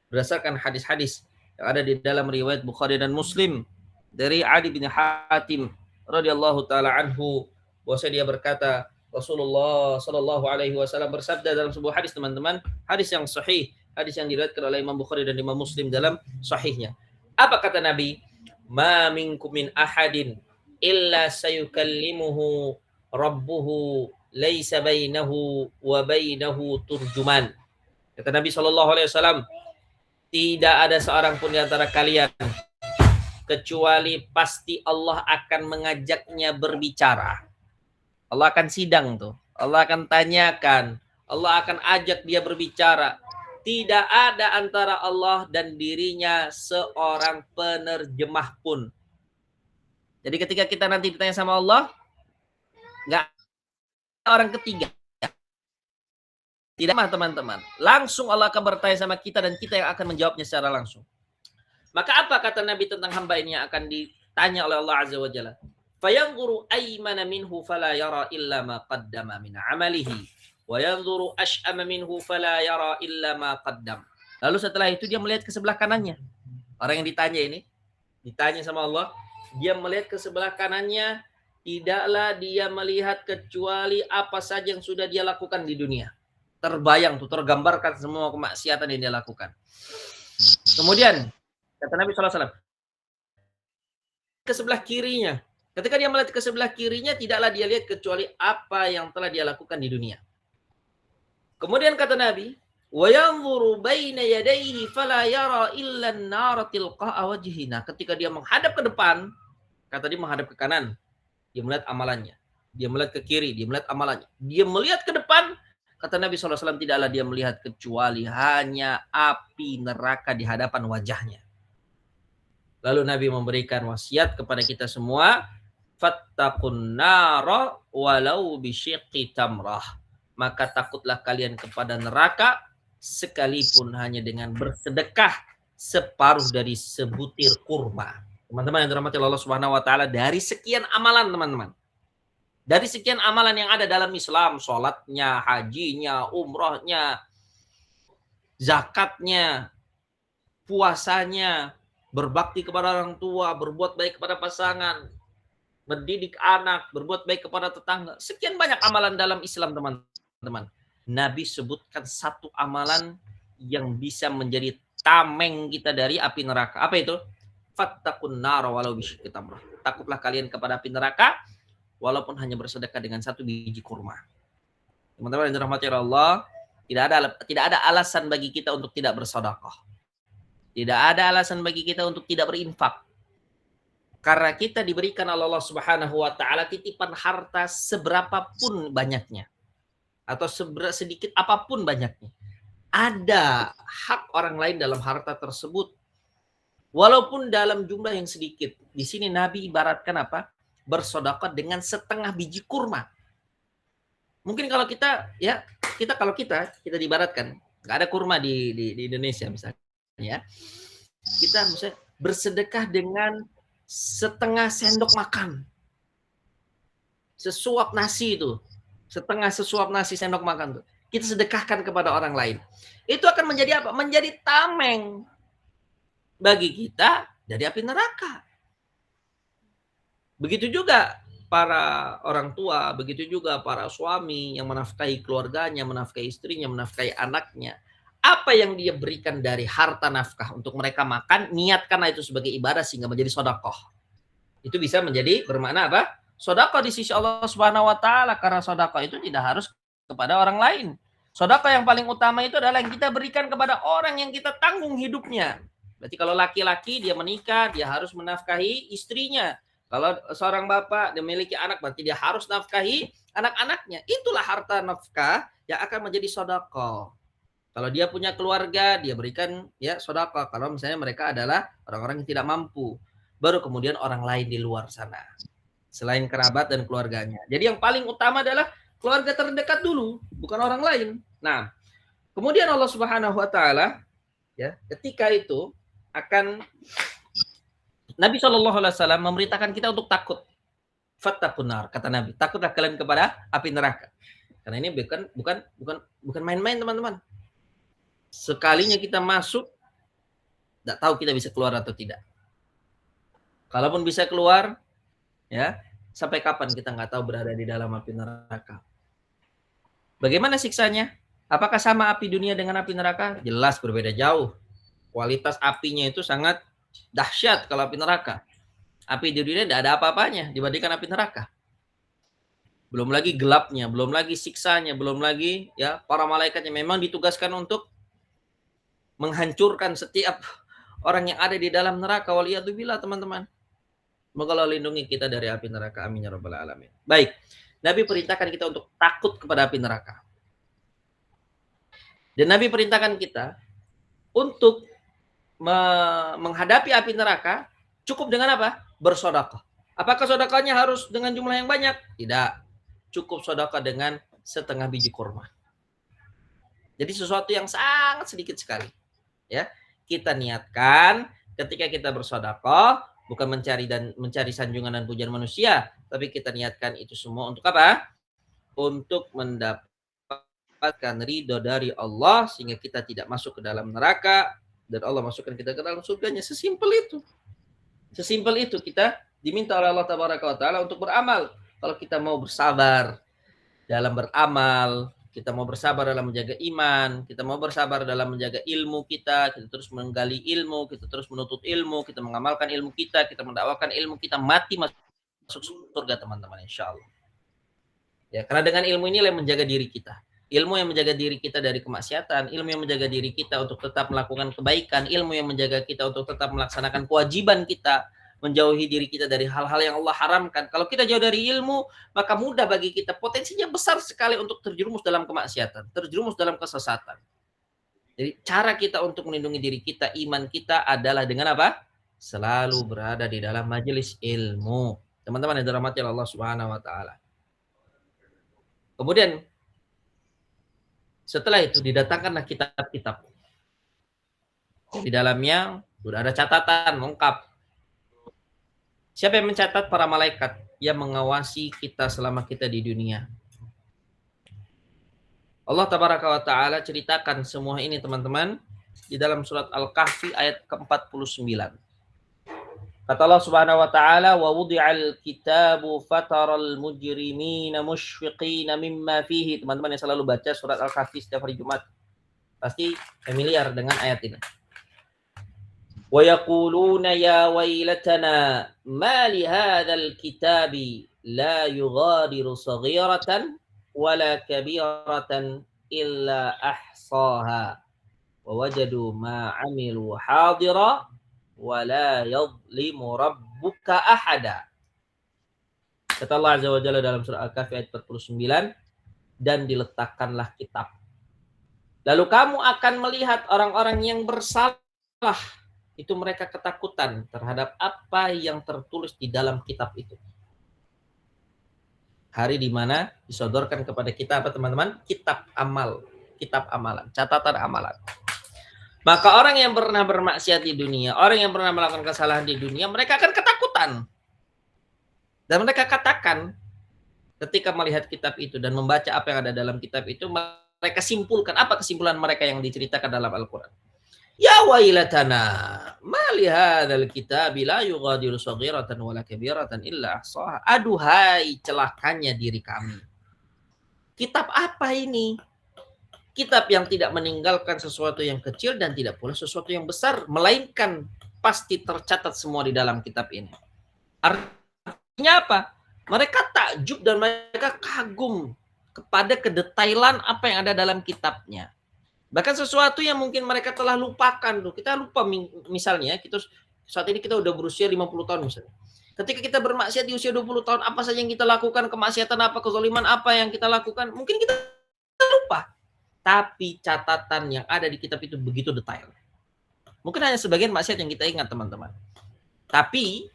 Berdasarkan hadis-hadis yang ada di dalam riwayat Bukhari dan Muslim dari Adi bin Hatim radhiyallahu taala anhu, bahwa dia berkata, Rasulullah Shallallahu Alaihi Wasallam bersabda dalam sebuah hadis, teman-teman, hadis yang sahih, hadis yang diriwayatkan oleh Imam Bukhari dan Imam Muslim dalam sahihnya. Apa kata Nabi? Ma minkum min ahadin illa sayukallimuhu rabbuhu laisa bainahu wa bainahu turjuman. Kata Nabi Shallallahu Alaihi Wasallam, tidak ada seorang pun di antara kalian kecuali pasti Allah akan mengajaknya berbicara. Allah akan sidang tuh. Allah akan tanyakan. Allah akan ajak dia berbicara. Tidak ada antara Allah dan dirinya seorang penerjemah pun. Jadi ketika kita nanti ditanya sama Allah, nggak ada orang ketiga. Tidak, teman-teman. Langsung Allah akan bertanya sama kita dan kita yang akan menjawabnya secara langsung. Maka apa kata Nabi tentang hamba ini yang akan ditanya oleh Allah Azza wa Jalla? Fayanzuru aymana minhu fala yara illa ma qaddama min amalihi wa yanzuru ash'ama minhu fala yara illa ma qaddam. Lalu setelah itu dia melihat ke sebelah kanannya. Orang yang ditanya ini ditanya sama Allah, dia melihat ke sebelah kanannya, tidaklah dia melihat kecuali apa saja yang sudah dia lakukan di dunia. Terbayang tuh, tergambarkan semua kemaksiatan yang dia lakukan. Kemudian kata Nabi SAW, ke sebelah kirinya. Ketika dia melihat ke sebelah kirinya, tidaklah dia lihat kecuali apa yang telah dia lakukan di dunia. Kemudian kata Nabi, wa yanzuru baina yadayhi fala yara illa an-nar tilqa'a wajhina. Ketika dia menghadap ke depan, kata dia menghadap ke kanan, dia melihat amalannya. Dia melihat ke kiri, dia melihat amalannya. Dia melihat ke depan, kata Nabi SAW, tidaklah dia melihat kecuali hanya api neraka di hadapan wajahnya. Lalu Nabi memberikan wasiat kepada kita semua, fattaqun nara walau bisyiqqi tamrah. Maka takutlah kalian kepada neraka sekalipun hanya dengan bersedekah separuh dari sebutir kurma. Teman-teman yang dirahmati Allah Subhanahu wa taala, dari sekian amalan, teman-teman. Dari sekian amalan yang ada dalam Islam, salatnya, hajinya, umrohnya, zakatnya, puasanya, berbakti kepada orang tua, berbuat baik kepada pasangan, mendidik anak, berbuat baik kepada tetangga. Sekian banyak amalan dalam Islam, teman-teman. Nabi sebutkan satu amalan yang bisa menjadi tameng kita dari api neraka. Apa itu? Fattaqun nar walau bisyiqqi tamrah. Takutlah kalian kepada api neraka walaupun hanya bersedekah dengan 1 biji kurma. Teman-teman yang dirahmati Allah, tidak ada alasan bagi kita untuk tidak bersedekah. Tidak ada alasan bagi kita untuk tidak berinfak. Karena kita diberikan Allah Subhanahu wa taala titipan harta seberapapun banyaknya atau sedikit apapun banyaknya. Ada hak orang lain dalam harta tersebut. Walaupun dalam jumlah yang sedikit. Di sini Nabi ibaratkan apa? Bersedekah dengan setengah biji kurma. Mungkin kalau kita diibaratkan nggak ada kurma di Indonesia misalnya, ya. Kita misalnya bersedekah dengan setengah sendok makan, sesuap nasi itu, setengah sesuap nasi sendok makan tuh. Kita sedekahkan kepada orang lain. Itu akan menjadi apa? Menjadi tameng bagi kita dari api neraka. Begitu juga para orang tua, begitu juga para suami yang menafkahi keluarganya, menafkahi istrinya, menafkahi anaknya. Apa yang dia berikan dari harta nafkah untuk mereka makan, niatkanlah itu sebagai ibadah sehingga menjadi sedekah. Itu bisa menjadi bermakna apa? Sedekah di sisi Allah Subhanahu wa taala, karena sedekah itu tidak harus kepada orang lain. Sedekah yang paling utama itu adalah yang kita berikan kepada orang yang kita tanggung hidupnya. Berarti kalau laki-laki dia menikah, dia harus menafkahi istrinya. Kalau seorang bapak dia memiliki anak, berarti dia harus nafkahi anak-anaknya. Itulah harta nafkah yang akan menjadi sedekah. Kalau dia punya keluarga, dia berikan ya sedekah. Kalau misalnya mereka adalah orang-orang yang tidak mampu. Baru kemudian orang lain di luar sana. Selain kerabat dan keluarganya. Jadi yang paling utama adalah keluarga terdekat dulu, bukan orang lain. Nah, kemudian Allah Subhanahu wa taala ya, ketika itu akan Nabi SAW memerintahkan kita untuk takut. Fattaqunar, kata Nabi. Takutlah kalian kepada api neraka. Karena ini bukan main-main, teman-teman. Sekalinya kita masuk, tidak tahu kita bisa keluar atau tidak. Kalaupun bisa keluar, ya, sampai kapan kita nggak tahu berada di dalam api neraka. Bagaimana siksanya? Apakah sama api dunia dengan api neraka? Jelas berbeda jauh. Kualitas apinya itu sangat dahsyat kalau api neraka. Api di dunia tidak ada apa-apanya dibandingkan api neraka. Belum lagi gelapnya, belum lagi siksanya, belum lagi ya para malaikatnya memang ditugaskan untuk menghancurkan setiap orang yang ada di dalam neraka. Waliyadzubillah, teman-teman. Semoga Allah lindungi kita dari api neraka. Amin ya rabbal alamin. Baik, Nabi perintahkan kita untuk takut kepada api neraka. Dan Nabi perintahkan kita untuk menghadapi api neraka cukup dengan apa? Bersedekah. Apakah sedekahnya harus dengan jumlah yang banyak? Tidak. Cukup sedekah dengan setengah biji kurma. Jadi sesuatu yang sangat sedikit sekali. Ya, kita niatkan ketika kita bersedekah bukan mencari sanjungan dan pujian manusia, tapi kita niatkan itu semua untuk apa? Untuk mendapatkan ridho dari Allah sehingga kita tidak masuk ke dalam neraka dan Allah masukkan kita ke dalam surganya. Sesimpel itu. Sesimpel itu kita diminta oleh Allah Tabaraka wa Ta'ala untuk beramal. Kalau kita mau bersabar dalam beramal, kita mau bersabar dalam menjaga iman, kita mau bersabar dalam menjaga ilmu kita terus menggali ilmu, kita terus menuntut ilmu, kita mengamalkan ilmu kita mendakwakan ilmu kita, mati masuk surga, teman-teman, insya Allah. Ya, karena dengan ilmu inilah yang menjaga diri kita. Ilmu yang menjaga diri kita dari kemaksiatan, ilmu yang menjaga diri kita untuk tetap melakukan kebaikan, ilmu yang menjaga kita untuk tetap melaksanakan kewajiban kita, menjauhi diri kita dari hal-hal yang Allah haramkan. Kalau kita jauh dari ilmu, maka mudah bagi kita, potensinya besar sekali untuk terjerumus dalam kemaksiatan, terjerumus dalam kesesatan. Jadi cara kita untuk melindungi diri kita, iman kita adalah dengan apa? Selalu berada di dalam majelis ilmu. Teman-teman yang dirahmati Allah Subhanahu wa taala. Kemudian setelah itu didatangkanlah kitab-kitab. Di dalamnya sudah ada catatan lengkap. Siapa yang mencatat? Para malaikat yang mengawasi kita selama kita di dunia. Allah Tabaraka wa Ta'ala ceritakan semua ini, teman-teman, di dalam surat Al-Kahfi ayat ke-49. Kata Allah Subhanahu wa Ta'ala, wa wudi'al kitabu fataral mujrimina musyfiqina mimma fihi. Teman-teman yang selalu baca surat Al-Kahfi setiap hari Jumat pasti familiar dengan ayat ini. Wa yaquluna ya wailatana ma li hadzal kitabi la yughadiru saghiratan wala kabiratan illa ahsaha wa wajadu ma 'amilu hadira wa la yadhlimu rabbuka ahada. Kata Allah Azza wa Jalla dalam surah Al-Kahfi ayat 49, dan diletakkanlah kitab. Lalu kamu akan melihat orang-orang yang bersalah, itu mereka ketakutan terhadap apa yang tertulis di dalam kitab itu. Hari di mana disodorkan kepada kita apa teman-teman? Kitab amal, kitab amalan, catatan amalan. Maka orang yang pernah bermaksiat di dunia, orang yang pernah melakukan kesalahan di dunia, mereka akan ketakutan. Dan mereka katakan ketika melihat kitab itu dan membaca apa yang ada dalam kitab itu, mereka simpulkan, apa kesimpulan mereka yang diceritakan dalam Al-Quran? Ya wailatana, ma li hadzal kitabi la yughadiru shaghiratan wala kabiratan illa ahsaha. Aduhai celakanya diri kami. Kitab apa ini? Kitab yang tidak meninggalkan sesuatu yang kecil dan tidak pula sesuatu yang besar, melainkan pasti tercatat semua di dalam kitab ini. Artinya apa? Mereka takjub dan mereka kagum kepada kedetailan apa yang ada dalam kitabnya. Bahkan sesuatu yang mungkin mereka telah lupakan tuh. Kita lupa misalnya, kita saat ini kita udah berusia 50 tahun misalnya. Ketika kita bermaksiat di usia 20 tahun, apa saja yang kita lakukan, kemaksiatan apa, kezaliman apa yang kita lakukan, mungkin kita lupa. Tapi catatan yang ada di kitab itu begitu detail. Mungkin hanya sebagian maksiat yang kita ingat, teman-teman. Tapi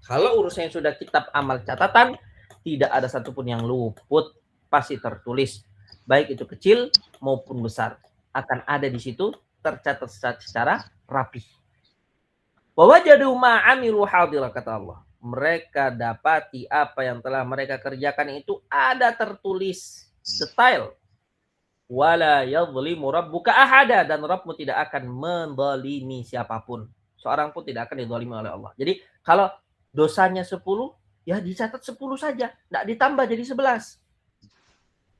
kalau urusannya sudah kitab amal catatan, tidak ada satupun yang luput, pasti tertulis. Baik itu kecil maupun besar. Akan ada di situ, tercatat secara rapi. Wa wajadu ma 'amilu hadira, kata Allah. Mereka dapati apa yang telah mereka kerjakan itu ada tertulis detail. Wala yadhlimu rabbuka ahada, dan Rabbmu tidak akan menzalimi siapapun. Seorang pun tidak akan dizalimi oleh Allah. Jadi kalau dosanya 10, ya dicatat 10 saja, tidak ditambah jadi 11.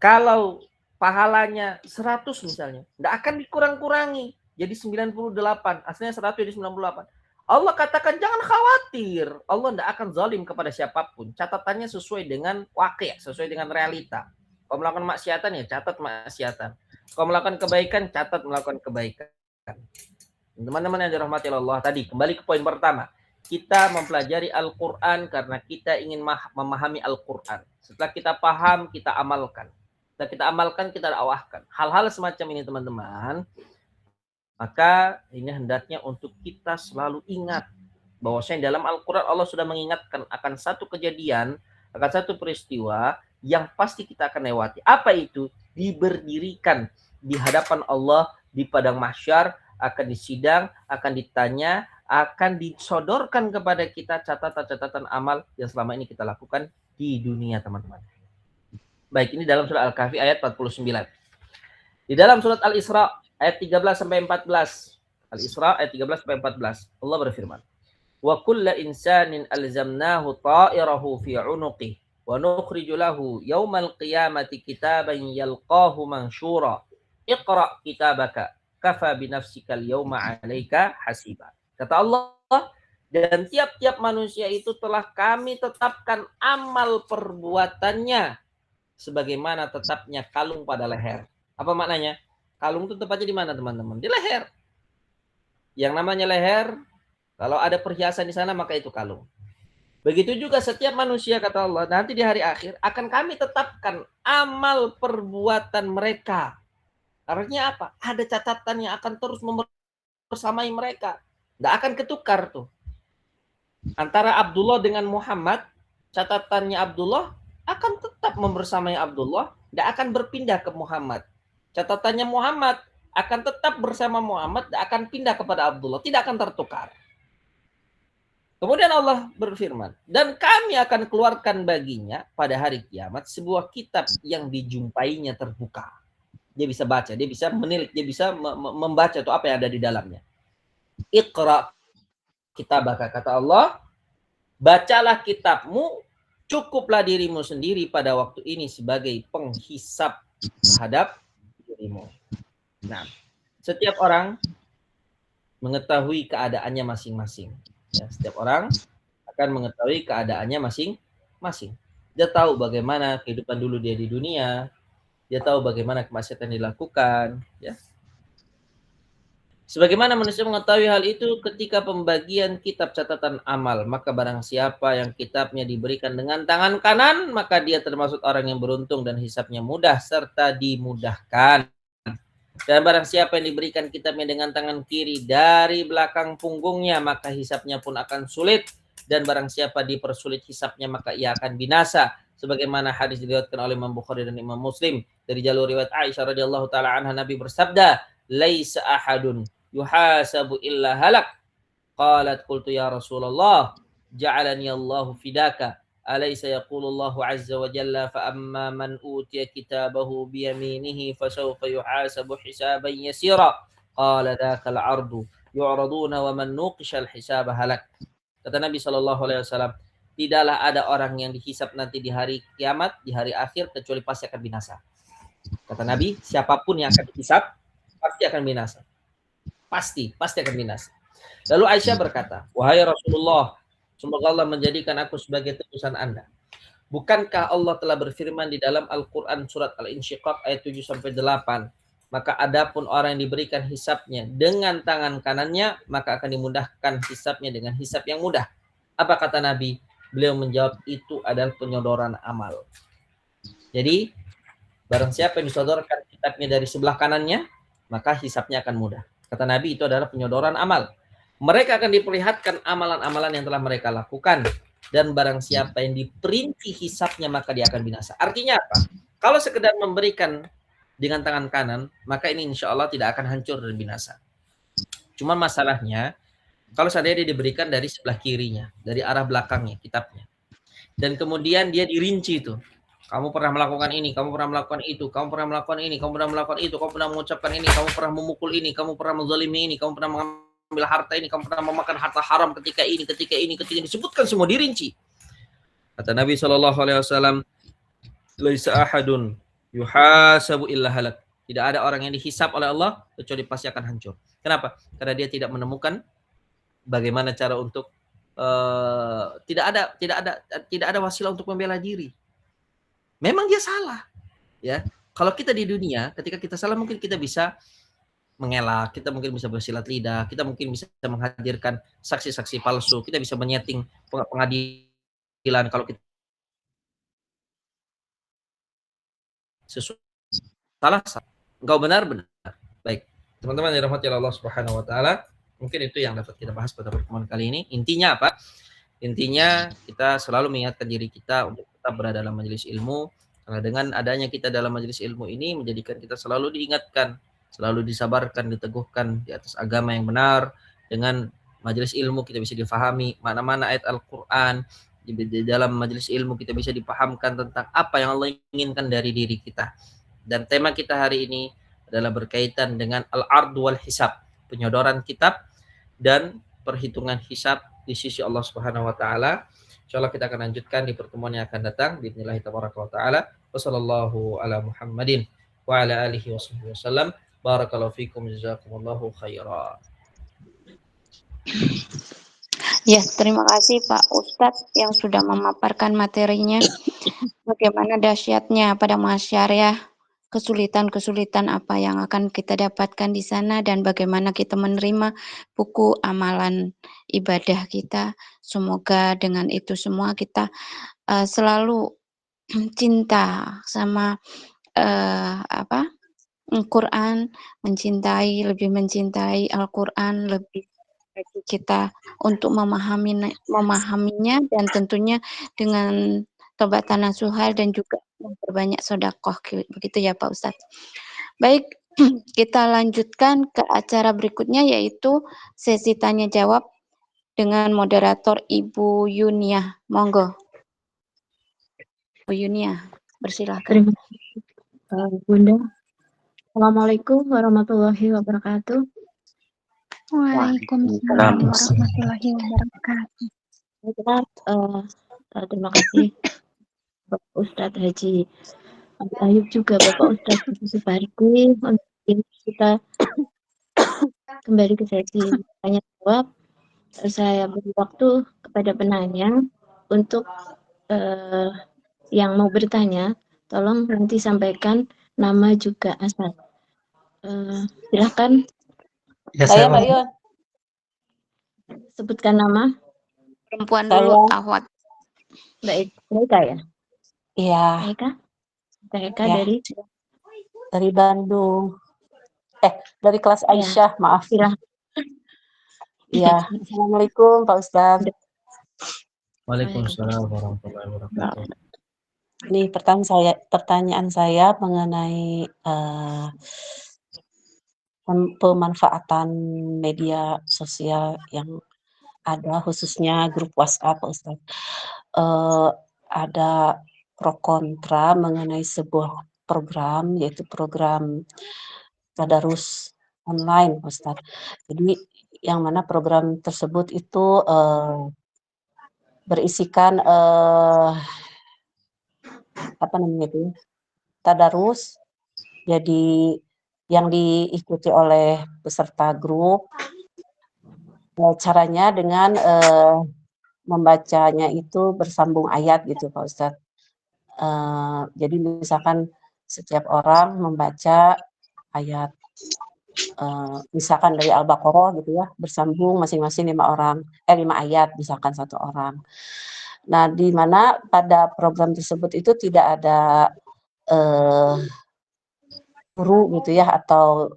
Kalau pahalanya 100 misalnya, tidak akan dikurang-kurangi jadi 98. Aslinya 100 jadi 98. Allah katakan jangan khawatir, Allah tidak akan zalim kepada siapapun. Catatannya sesuai dengan wakil, sesuai dengan realita. Kalau melakukan maksiatan ya catat maksiatan. Kalau melakukan kebaikan, catat melakukan kebaikan. Teman-teman yang dirahmati Allah, tadi kembali ke poin pertama. Kita mempelajari Al-Quran karena kita ingin memahami Al-Quran. Setelah kita paham, kita amalkan. Setelah kita amalkan, kita dakwahkan. Hal-hal semacam ini teman-teman, maka ini hendaknya untuk kita selalu ingat bahwasanya dalam Al-Quran Allah sudah mengingatkan akan satu kejadian, akan satu peristiwa yang pasti kita akan lewati. Apa itu? Diberdirikan di hadapan Allah di padang mahsyar, akan disidang, akan ditanya, akan disodorkan kepada kita catatan-catatan amal yang selama ini kita lakukan di dunia, teman-teman. Baik, ini dalam surat Al-Kahfi ayat 49. Di dalam surat Al-Isra ayat 13 sampai 14. Al-Isra ayat 13 sampai 14. Allah berfirman, "Wa kulla insanin alzamnahu ta'irahu fi 'unuqihi wa nukhriju lahu yaumal qiyamati kitaban yalqahu mansyura. Iqra kitabaka kafa binafsikal yauma 'alaika hasiba." Kata Allah, dan tiap-tiap manusia itu telah kami tetapkan amal perbuatannya sebagaimana tetapnya kalung pada leher. Apa maknanya? Kalung itu tepatnya di mana, teman-teman? Di leher. Yang namanya leher, kalau ada perhiasan di sana maka itu kalung. Begitu juga setiap manusia, kata Allah, nanti di hari akhir akan kami tetapkan amal perbuatan mereka. Artinya apa? Ada catatan yang akan terus membersamai mereka. Tidak akan ketukar tuh. Antara Abdullah dengan Muhammad, catatannya Abdullah akan tetap membersamai Abdullah, tidak akan berpindah ke Muhammad. Catatannya Muhammad akan tetap bersama Muhammad, tidak akan pindah kepada Abdullah, tidak akan tertukar. Kemudian Allah berfirman, dan kami akan keluarkan baginya pada hari kiamat sebuah kitab yang dijumpainya terbuka. Dia bisa baca, dia bisa menilik, dia bisa membaca itu apa yang ada di dalamnya. Iqra kitabaka, kata Allah, bacalah kitabmu, cukuplah dirimu sendiri pada waktu ini sebagai penghisap terhadap dirimu. Nah, setiap orang mengetahui keadaannya masing-masing. Ya, setiap orang akan mengetahui keadaannya masing-masing. Dia tahu bagaimana kehidupan dulu dia di dunia, dia tahu bagaimana kemaksiatan dilakukan, ya. Sebagaimana manusia mengetahui hal itu ketika pembagian kitab catatan amal, maka barang siapa yang kitabnya diberikan dengan tangan kanan, maka dia termasuk orang yang beruntung dan hisabnya mudah serta dimudahkan. Dan barang siapa yang diberikan kitabnya dengan tangan kiri dari belakang punggungnya, maka hisabnya pun akan sulit. Dan barang siapa dipersulit hisabnya, maka ia akan binasa. Sebagaimana hadis diriwayatkan oleh Imam Bukhari dan Imam Muslim dari jalur riwayat Aisyah radhiyallahu taala anha, Nabi bersabda, "Laisa ahadun yuhasabu illa halak." Qalat qultu ya Rasulullah, ja'alani Allahu fidaka. Alaysa yaqulu Allahu azza wa jalla fa amma man utiya kitabahu bi yaminihi fasawfa yuhasabu hisaban yasira. Qala dzakal ardu yu'raduna wa man nuqisha al-hisaba halak. Kata Nabi sallallahu alaihi wasallam, tidaklah ada orang yang dihisab nanti di hari kiamat, di hari akhir, kecuali pasti akan binasa. Kata Nabi, siapapun yang akan dihisab pasti akan binasa. Pasti akan binasa. Lalu Aisyah berkata, "Wahai Rasulullah, semoga Allah menjadikan aku sebagai tebusan Anda. Bukankah Allah telah berfirman di dalam Al-Quran surat Al-Insyiqaq ayat 7 sampai 8, maka adapun orang yang diberikan hisabnya dengan tangan kanannya, maka akan dimudahkan hisabnya dengan hisab yang mudah." Apa kata Nabi? Beliau menjawab, itu adalah penyodoran amal. Jadi, barang siapa yang disodorkan kitabnya dari sebelah kanannya, maka hisabnya akan mudah. Kata Nabi, itu adalah penyodoran amal. Mereka akan diperlihatkan amalan-amalan yang telah mereka lakukan. Dan barang siapa yang diperinci hisabnya, maka dia akan binasa. Artinya apa? Kalau sekedar memberikan dengan tangan kanan, maka ini insya Allah tidak akan hancur dan binasa. Cuma masalahnya, kalau seandainya dia diberikan dari sebelah kirinya, dari arah belakangnya, kitabnya. Dan kemudian dia dirinci itu. Kamu pernah melakukan ini, kamu pernah melakukan itu, kamu pernah melakukan ini, kamu pernah melakukan itu, kamu pernah mengucapkan ini, kamu pernah memukul ini, kamu pernah menzalimi ini, kamu pernah mengambil harta ini, kamu pernah memakan harta haram ketika ini, ketika ini, ketika ini. Disebutkan semua, dirinci. Kata Nabi SAW, "Laisa ahadun yuhasabu illa halak." Tidak ada orang yang dihisab oleh Allah kecuali pasti akan hancur. Kenapa? Karena dia tidak menemukan bagaimana cara untuk tidak ada wasilah untuk membela diri. Memang dia salah, ya. Kalau kita di dunia, ketika kita salah mungkin kita bisa mengelak, kita mungkin bisa bersilat lidah, kita mungkin bisa menghadirkan saksi-saksi palsu, kita bisa menyeting pengadilan kalau kita sesuatu salah. Engkau benar. Baik, teman-teman yang dirahmati Allah Subhanahu wa taala, mungkin itu yang dapat kita bahas pada pertemuan kali ini. Intinya apa? Intinya kita selalu mengingatkan diri kita untuk tetap berada dalam majelis ilmu. Karena dengan adanya kita dalam majelis ilmu ini menjadikan kita selalu diingatkan, selalu disabarkan, diteguhkan di atas agama yang benar. Dengan majelis ilmu kita bisa difahami mana-mana ayat Al-Quran. Di dalam majelis ilmu kita bisa dipahamkan tentang apa yang Allah inginkan dari diri kita. Dan tema kita hari ini adalah berkaitan dengan al-ard wal hisab, penyodoran kitab dan perhitungan hisab di sisi Allah Subhanahu wa taala. Insyaallah kita akan lanjutkan di pertemuan yang akan datang. Bismillah tabaraka wa taala. Wassallallahu ala Muhammadin wa ala alihi wasallam. Barakallahu fikum, jazakumullahu khairan. Ya, terima kasih Pak Ustadz yang sudah memaparkan materinya. Bagaimana dahsyatnya pada masyarakat, kesulitan-kesulitan apa yang akan kita dapatkan di sana, dan bagaimana kita menerima buku amalan ibadah kita. Semoga dengan itu semua kita selalu cinta sama Quran, lebih mencintai Al-Quran, lebih bagi kita untuk memahaminya, dan tentunya dengan tobatan nasuha dan juga memperbanyak sedekah, begitu ya Pak Ustadz. Baik, kita lanjutkan ke acara berikutnya, yaitu sesi tanya jawab dengan moderator Ibu Yunia. Monggo, Bu Yunia, bersilakan. Terima kasih, Bunda. Assalamualaikum warahmatullahi wabarakatuh. Waalaikumsalam warahmatullahi wabarakatuh. Terima kasih Bapak Ustadz Haji Ayub, juga Bapak Ustadz Supardi untuk kita kembali ke sesi tanya jawab. Saya beri waktu kepada penanya untuk yang mau bertanya, tolong nanti sampaikan nama juga asal. Silakan. Ya, Saya Mbak Yun. Sebutkan nama. Perempuan dulu, Ahwat. Mbak Eka ya? Iya. Mbak Eka Ya. dari Bandung. Dari kelas Aisyah, maaf. Silahkan. Iya. Assalamualaikum Pak Ustadz. Waalaikumsalam warahmatullahi wabarakatuh. Ini pertanyaan saya mengenai pemanfaatan media sosial yang ada, khususnya grup WhatsApp, Pak Ustadz. Ada pro kontra mengenai sebuah program, yaitu program tadarus online, Pak Ustadz. Jadi yang mana program tersebut itu berisikan tadarus. Jadi yang diikuti oleh peserta grup, caranya dengan membacanya itu bersambung ayat gitu Pak Ustadz. Jadi misalkan setiap orang membaca ayat misalkan dari Al-Baqarah gitu ya, bersambung masing-masing 5 ayat misalkan satu orang. Nah, di mana pada program tersebut itu tidak ada guru gitu ya, atau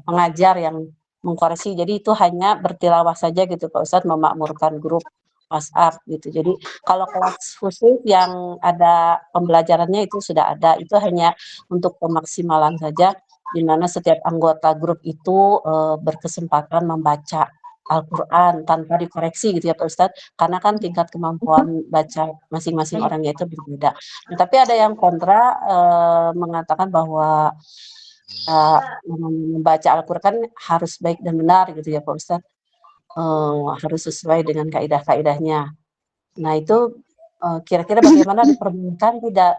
pengajar yang mengkoreksi. Jadi itu hanya bertilawah saja gitu Pak Ustadz, memakmurkan grup WhatsApp gitu. Jadi kalau kelas khusus yang ada pembelajarannya itu sudah ada, itu hanya untuk pemaksimalan saja, di mana setiap anggota grup itu berkesempatan membaca Al-Quran tanpa dikoreksi gitu ya Pak Ustadz, karena kan tingkat kemampuan baca masing-masing orangnya itu berbeda. Nah, tapi ada yang kontra mengatakan bahwa membaca Al-Quran harus baik dan benar gitu ya Pak Ustadz, harus sesuai dengan kaidah-kaidahnya. Nah itu kira-kira bagaimana diperbolehkan tidak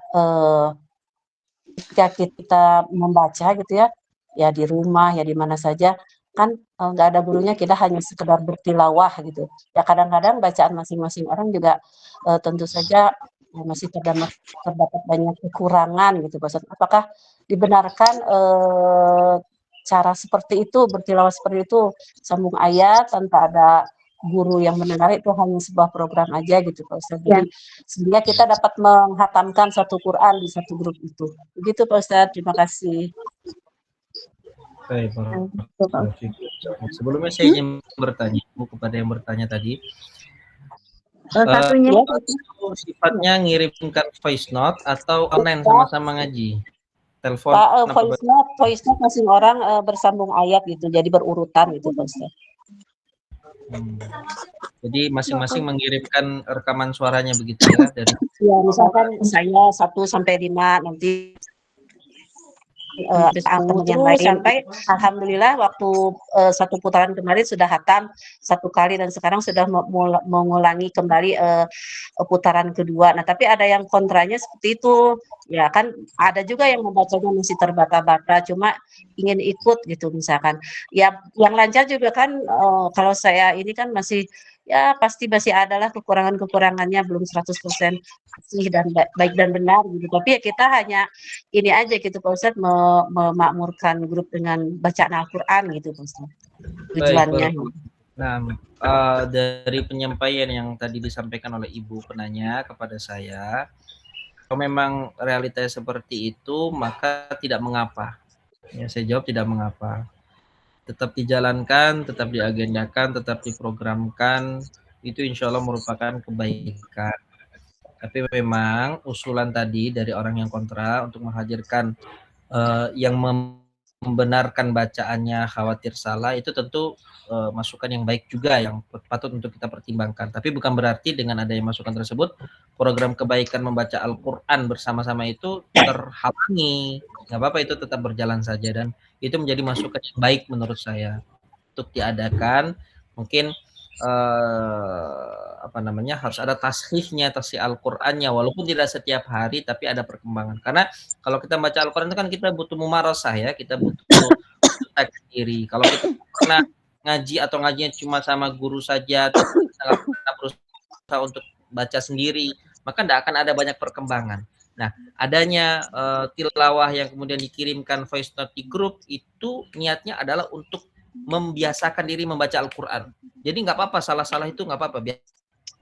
ketika kita membaca gitu ya di rumah, ya di mana saja, kan nggak ada gurunya, kita hanya sekedar bertilawah gitu. Ya kadang-kadang bacaan masing-masing orang juga tentu saja masih terdapat banyak kekurangan gitu Pak Ustadz. Apakah dibenarkan cara seperti itu, bertilawah seperti itu, sambung ayat tanpa ada guru yang mendengar, itu hanya sebuah program aja gitu Pak Ustadz. Jadi sehingga kita dapat menghatamkan satu Quran di satu grup itu. Begitu Pak Ustadz, terima kasih. Baik, sebelumnya saya ingin bertanya kepada yang bertanya tadi. Satunya sifatnya ngirimkan voice note atau online sama-sama ngaji? Telepon? Voice note masing orang bersambung ayat gitu, jadi berurutan gitu Pak Ustadz. Jadi masing-masing mengirimkan rekaman suaranya begitu ya, dari misalkan saya 1-5, nanti teman yang lain, sampai alhamdulillah waktu satu putaran kemarin sudah hatam 1 kali, dan sekarang sudah mengulangi kembali putaran kedua. Nah tapi ada yang kontranya seperti itu ya, kan ada juga yang membacanya masih terbata-bata, cuma ingin ikut gitu misalkan ya. Yang lancar juga kan kalau saya ini kan masih ya pasti masih adalah kekurangannya, belum 100% bersih dan baik dan benar gitu. Tapi ya kita hanya ini aja gitu Pak Ustadz, memakmurkan grup dengan bacaan Al-Quran gitu Pak Ustadz, tujuannya. Nah, dari penyampaian yang tadi disampaikan oleh Ibu penanya kepada saya, kalau memang realitanya seperti itu, maka tidak mengapa. Ya, saya jawab tidak mengapa. Tetap dijalankan, tetap diagendakan, tetap diprogramkan, itu insya Allah merupakan kebaikan. Tapi memang usulan tadi dari orang yang kontra untuk menghadirkan yang membenarkan bacaannya khawatir salah, itu tentu masukan yang baik juga, yang patut untuk kita pertimbangkan. Tapi bukan berarti dengan adanya masukan tersebut program kebaikan membaca Al-Quran bersama-sama itu terhalangi. Nggak apa-apa, itu tetap berjalan saja, dan itu menjadi masukan yang baik menurut saya untuk diadakan. Mungkin harus ada tasghifnya, tasghif Al-Qur'annya, walaupun tidak setiap hari tapi ada perkembangan. Karena kalau kita baca Al-Qur'an itu kan kita butuh mumarasah ya, kita butuh praktek diri. Kalau kita pernah ngaji atau ngajinya cuma sama guru saja, terus kita nggak pernah berusaha untuk baca sendiri, maka tidak akan ada banyak perkembangan. Nah, adanya tilawah yang kemudian dikirimkan voice note di grup itu niatnya adalah untuk membiasakan diri membaca Al-Quran. Jadi nggak apa-apa, salah-salah itu nggak apa-apa.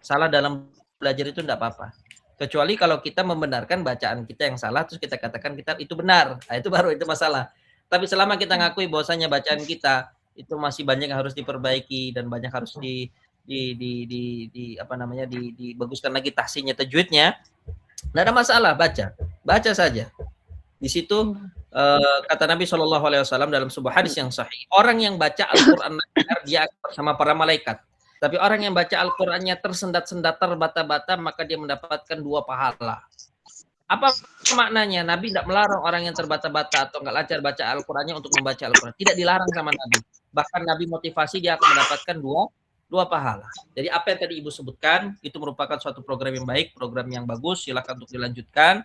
Salah dalam belajar itu nggak apa-apa. Kecuali kalau kita membenarkan bacaan kita yang salah, terus kita katakan kita itu benar. Nah, itu baru itu masalah. Tapi selama kita ngakui bahwasanya bacaan kita itu masih banyak yang harus diperbaiki dan banyak harus apa namanya dibaguskan lagi tahsinnya, tajwidnya, nggak ada masalah, baca saja. Di situ kata Nabi SAW dalam sebuah hadis yang sahih, orang yang baca Al-Quran dia akan bersama para malaikat. Tapi orang yang baca Al-Qurannya tersendat-sendat, terbata-bata, maka dia mendapatkan 2 pahala. Apa maknanya? Nabi tidak melarang orang yang terbata-bata atau nggak lancar baca Al-Qurannya untuk membaca Al-Quran. Tidak dilarang sama Nabi. Bahkan Nabi motivasi dia akan mendapatkan 2 pahala. Jadi apa yang tadi Ibu sebutkan, itu merupakan suatu program yang baik, program yang bagus, silakan untuk dilanjutkan.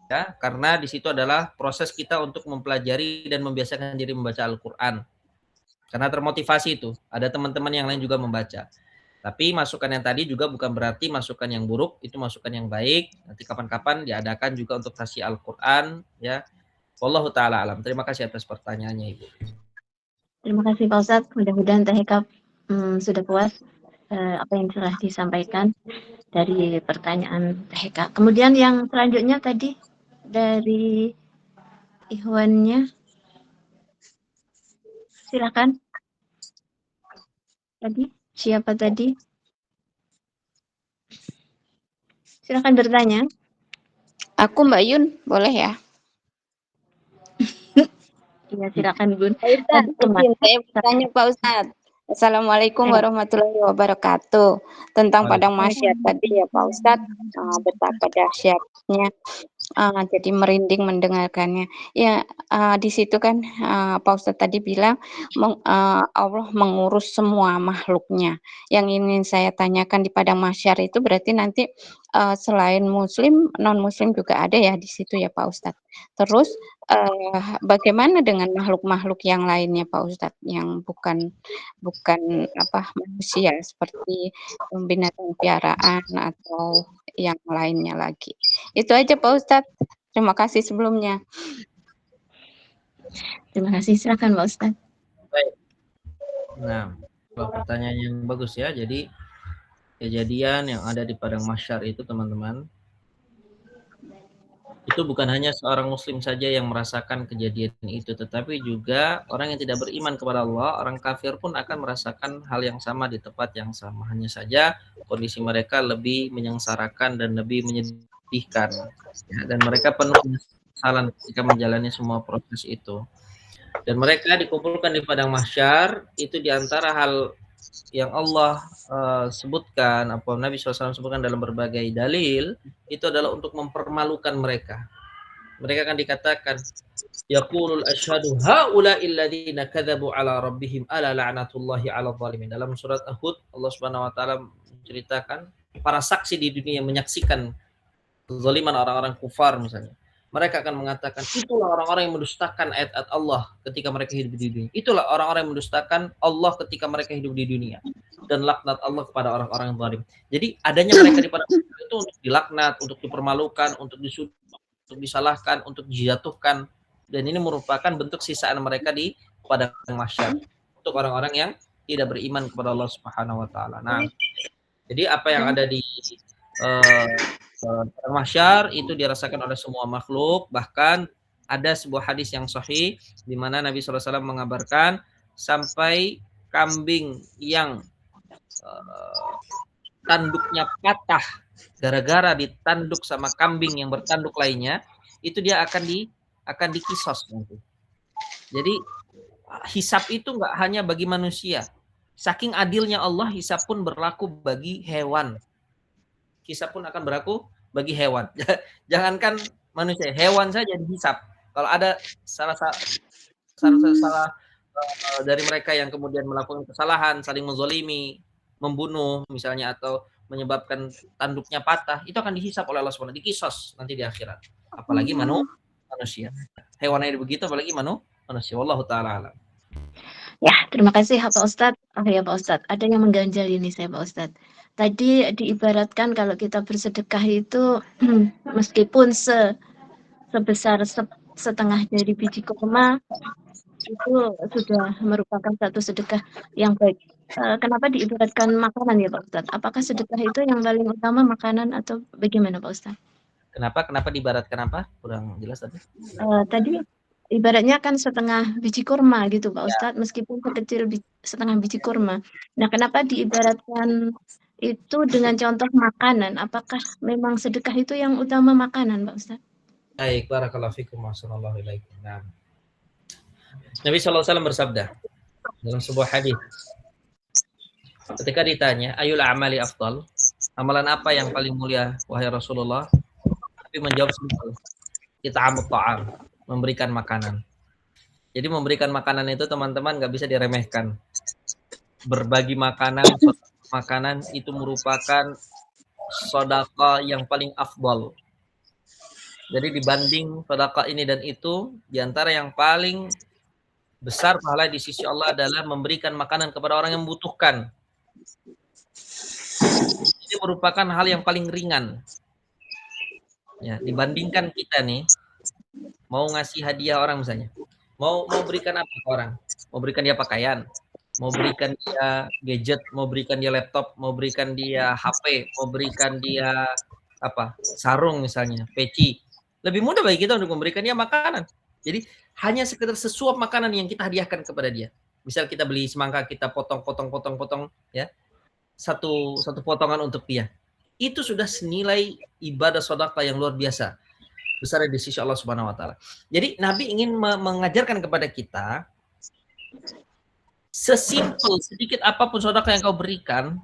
Ya, karena di situ adalah proses kita untuk mempelajari dan membiasakan diri membaca Al-Quran. Karena termotivasi itu, ada teman-teman yang lain juga membaca. Tapi masukan yang tadi juga bukan berarti masukan yang buruk, itu masukan yang baik. Nanti kapan-kapan diadakan juga untuk tasyi Al-Quran, ya. Wallahu ta'ala alam. Terima kasih atas pertanyaannya, Ibu. Terima kasih Pak Ustadz. Mudah-mudahan Teh Eka sudah puas apa yang telah disampaikan dari pertanyaan Teh Eka. Kemudian yang selanjutnya tadi dari Ikhwannya. Silakan. Tadi siapa tadi? Silakan bertanya. Aku Mbak Yun, boleh ya? Iya, silakan Bun. Pak Ustadz, saya bertanya Pak Ustadz. Assalamualaikum warahmatullahi wabarakatuh. Tentang padang mahsyar tadi ya Pak Ustadz, betapa dahsyatnya. Jadi merinding mendengarkannya. Ya, di situ kan Pak Ustadz tadi bilang Allah mengurus semua makhluknya. Yang ingin saya tanyakan di padang mahsyar itu berarti nanti selain Muslim, non Muslim juga ada ya di situ ya Pak Ustadz. Terus bagaimana dengan makhluk-makhluk yang lainnya Pak Ustadz yang bukan manusia seperti binatang piaraan atau yang lainnya lagi. Itu aja Pak Ustadz. Terima kasih sebelumnya. Terima kasih. Silakan Pak Ustadz. Baik. Nah, pertanyaan yang bagus ya. Jadi kejadian yang ada di padang mahsyar itu teman-teman, itu bukan hanya seorang muslim saja yang merasakan kejadian itu, tetapi juga orang yang tidak beriman kepada Allah, orang kafir pun akan merasakan hal yang sama di tempat yang sama. Hanya saja kondisi mereka lebih menyengsarakan dan lebih menyedihkan, ya, dan mereka penuh penyesalan ketika menjalani semua proses itu. Dan mereka dikumpulkan di padang mahsyar, itu diantara hal yang Allah sebutkan, apa Nabi SAW sebutkan dalam berbagai dalil, itu adalah untuk mempermalukan mereka. Mereka akan dikatakan, yaqulul asyhadu haula'il ladzina kadzabu ala rabbihim ala la'natullahi 'alal zalimin. Dalam surat Hud, Allah Subhanahu wa taala menceritakan para saksi di dunia yang menyaksikan kezaliman orang-orang kufar misalnya. Mereka akan mengatakan, itulah orang-orang yang mendustakan ayat-ayat Allah ketika mereka hidup di dunia. Itulah orang-orang yang mendustakan Allah ketika mereka hidup di dunia. Dan laknat Allah kepada orang-orang yang zalim. Jadi adanya mereka di padang mahsyar itu untuk dilaknat, untuk dipermalukan, untuk disalahkan, untuk dijatuhkan. Dan ini merupakan bentuk sisaan mereka di padang mahsyar untuk orang-orang yang tidak beriman kepada Allah Subhanahu wa taala. Nah, jadi apa yang ada di padang mahsyar itu dirasakan oleh semua makhluk. Bahkan ada sebuah hadis yang sahih di mana Nabi SAW mengabarkan sampai kambing yang tanduknya patah gara-gara ditanduk sama kambing yang bertanduk lainnya, itu dia akan dikisos nanti. Jadi hisab itu nggak hanya bagi manusia. Saking adilnya Allah, hisab pun berlaku bagi hewan. Hisab pun akan berlaku bagi hewan. Jangankan manusia, hewan saja dihisab. Kalau ada salah dari mereka yang kemudian melakukan kesalahan, saling menzalimi, membunuh misalnya, atau menyebabkan tanduknya patah, itu akan dihisab oleh Allah SWT, dikisos nanti di akhirat. Apalagi manusia. Hewan yang begitu, apalagi manusia. Wallahu ta'ala alam. Ya, terima kasih Pak Ustadz. Oh ya Pak Ustadz, ada yang mengganjal ini saya Pak Ustadz. Tadi diibaratkan kalau kita bersedekah itu meskipun sebesar setengah dari biji kurma itu sudah merupakan satu sedekah yang baik. Kenapa diibaratkan makanan ya Pak Ustadz? Apakah sedekah itu yang paling utama makanan atau bagaimana Pak Ustadz? Kenapa diibaratkan apa? Kurang jelas tadi. Tadi ibaratnya kan setengah biji kurma gitu Pak Ya. Ustadz, meskipun sekecil setengah biji kurma. Nah, kenapa diibaratkan itu dengan contoh makanan? Apakah memang sedekah itu yang utama makanan Pak Ustadz? Baik, barakallahu fikum wa sallallahu alaikum. Nah, Nabi SAW bersabda dalam sebuah hadis ketika ditanya, ayul amali afdal, amalan apa yang paling mulia wahai Rasulullah? Nabi menjawab simpel, it'amut ta'am, memberikan makanan. Jadi memberikan makanan itu teman-teman nggak bisa diremehkan. Berbagi makanan itu merupakan sedekah yang paling afdal. Jadi dibanding sedekah ini dan itu, diantara yang paling besar pahala di sisi Allah adalah memberikan makanan kepada orang yang membutuhkan. Ini merupakan hal yang paling ringan. Ya, dibandingkan kita nih mau ngasih hadiah orang misalnya. Mau berikan apa ke orang? Mau berikan dia pakaian, mau berikan dia gadget, mau berikan dia laptop, mau berikan dia HP, mau berikan dia apa? Sarung misalnya, peci. Lebih mudah bagi kita untuk memberikan dia makanan. Jadi hanya sekedar sesuap makanan yang kita hadiahkan kepada dia. Misal kita beli semangka, kita potong ya. Satu potongan untuk dia. Itu sudah senilai ibadah sedekah yang luar biasa. Besar di sisi Allah Subhanahu wa taala. Jadi Nabi ingin mengajarkan kepada kita sesimpel sedikit apapun sedekah yang kau berikan,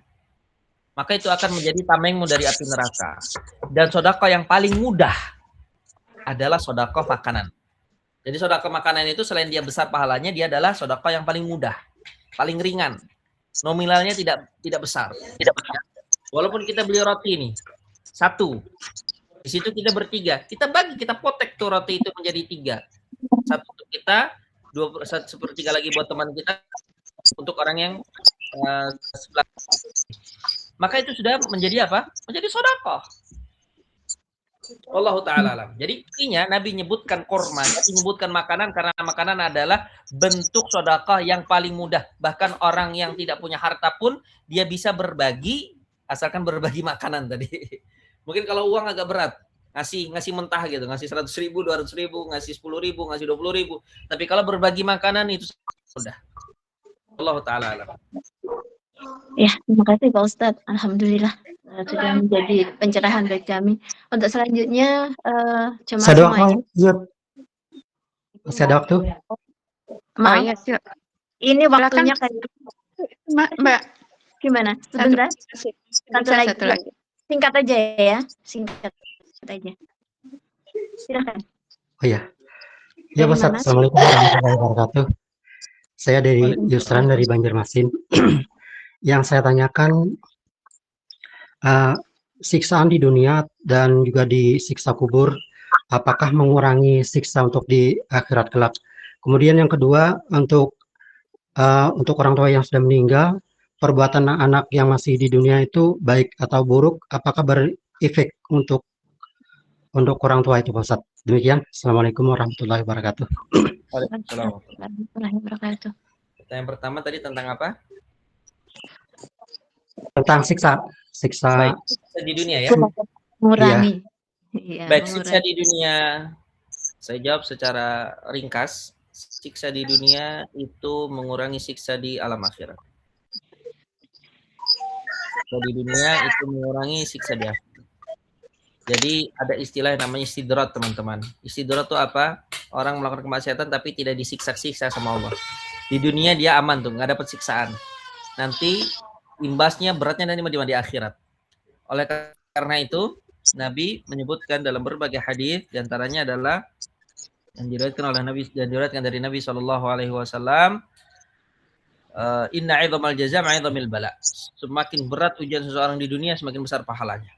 maka itu akan menjadi tamengmu dari api neraka. Dan sedekah yang paling mudah adalah sedekah makanan. Jadi sedekah makanan itu selain dia besar pahalanya, dia adalah sedekah yang paling mudah, paling ringan. Nominalnya tidak besar. Walaupun kita beli roti ini satu, di situ kita bertiga, kita bagi, kita potek tuh roti itu menjadi 3. Satu untuk kita, 1/3 lagi buat teman kita, untuk orang yang sebelah. Maka itu sudah menjadi apa? Menjadi sedekah. Wallahu ta'ala alam. Jadi intinya Nabi menyebutkan korma, menyebutkan makanan karena makanan adalah bentuk sedekah yang paling mudah. Bahkan orang yang tidak punya harta pun dia bisa berbagi asalkan berbagi makanan tadi. Mungkin kalau uang agak berat, ngasih mentah gitu, ngasih 100.000, 200.000, ngasih 10.000, ngasih 20.000. Tapi kalau berbagi makanan itu sudah. Allah Ta'ala alam. Ya, terima kasih Pak Ustadz. Alhamdulillah sudah menjadi pencerahan bagi kami. Untuk selanjutnya, jemaah semuanya. Masih ada waktu? Maaf, iya, siap. ini waktunya Silakan. kayak Mbak, gimana? Sebentar. satu lagi. Singkat aja ya, singkat aja. Silakan. Oh iya. Ya Pak Ustadz, Assalamualaikum warahmatullahi wabarakatuh. Saya dari Yusran dari Banjarmasin. Yang saya tanyakan, siksaan di dunia dan juga di siksa kubur, apakah mengurangi siksa untuk di akhirat kelak? Kemudian yang kedua, untuk orang tua yang sudah meninggal, perbuatan anak yang masih di dunia itu baik atau buruk, apakah berefek untuk orang tua itu Pak Ustadz? Demikian. Assalamualaikum warahmatullahi wabarakatuh. Waalaikumsalam. Warahmatullahi wabarakatuh. Yang pertama tadi tentang apa? Tentang siksa Baik, siksa di dunia ya. Mengurangi. Iya, Baik, siksa di dunia. Saya jawab secara ringkas. Siksa di dunia itu mengurangi siksa di alam akhirat. Siksa di dunia itu mengurangi siksa di akhirat. Jadi ada istilah yang namanya istidrat, teman-teman. Istidrat itu apa? Orang melakukan kemaksiatan tapi tidak disiksa-siksa sama Allah. Di dunia dia aman tuh, nggak dapat siksaan. Nanti imbasnya beratnya nanti di akhirat. Oleh karena itu, Nabi menyebutkan dalam berbagai hadis, diantaranya adalah yang diriwayatkan oleh Nabi dan diriwayatkan dari Nabi SAW, inna 'idhamal jazaa 'idhamil bala. Semakin berat ujian seseorang di dunia, semakin besar pahalanya.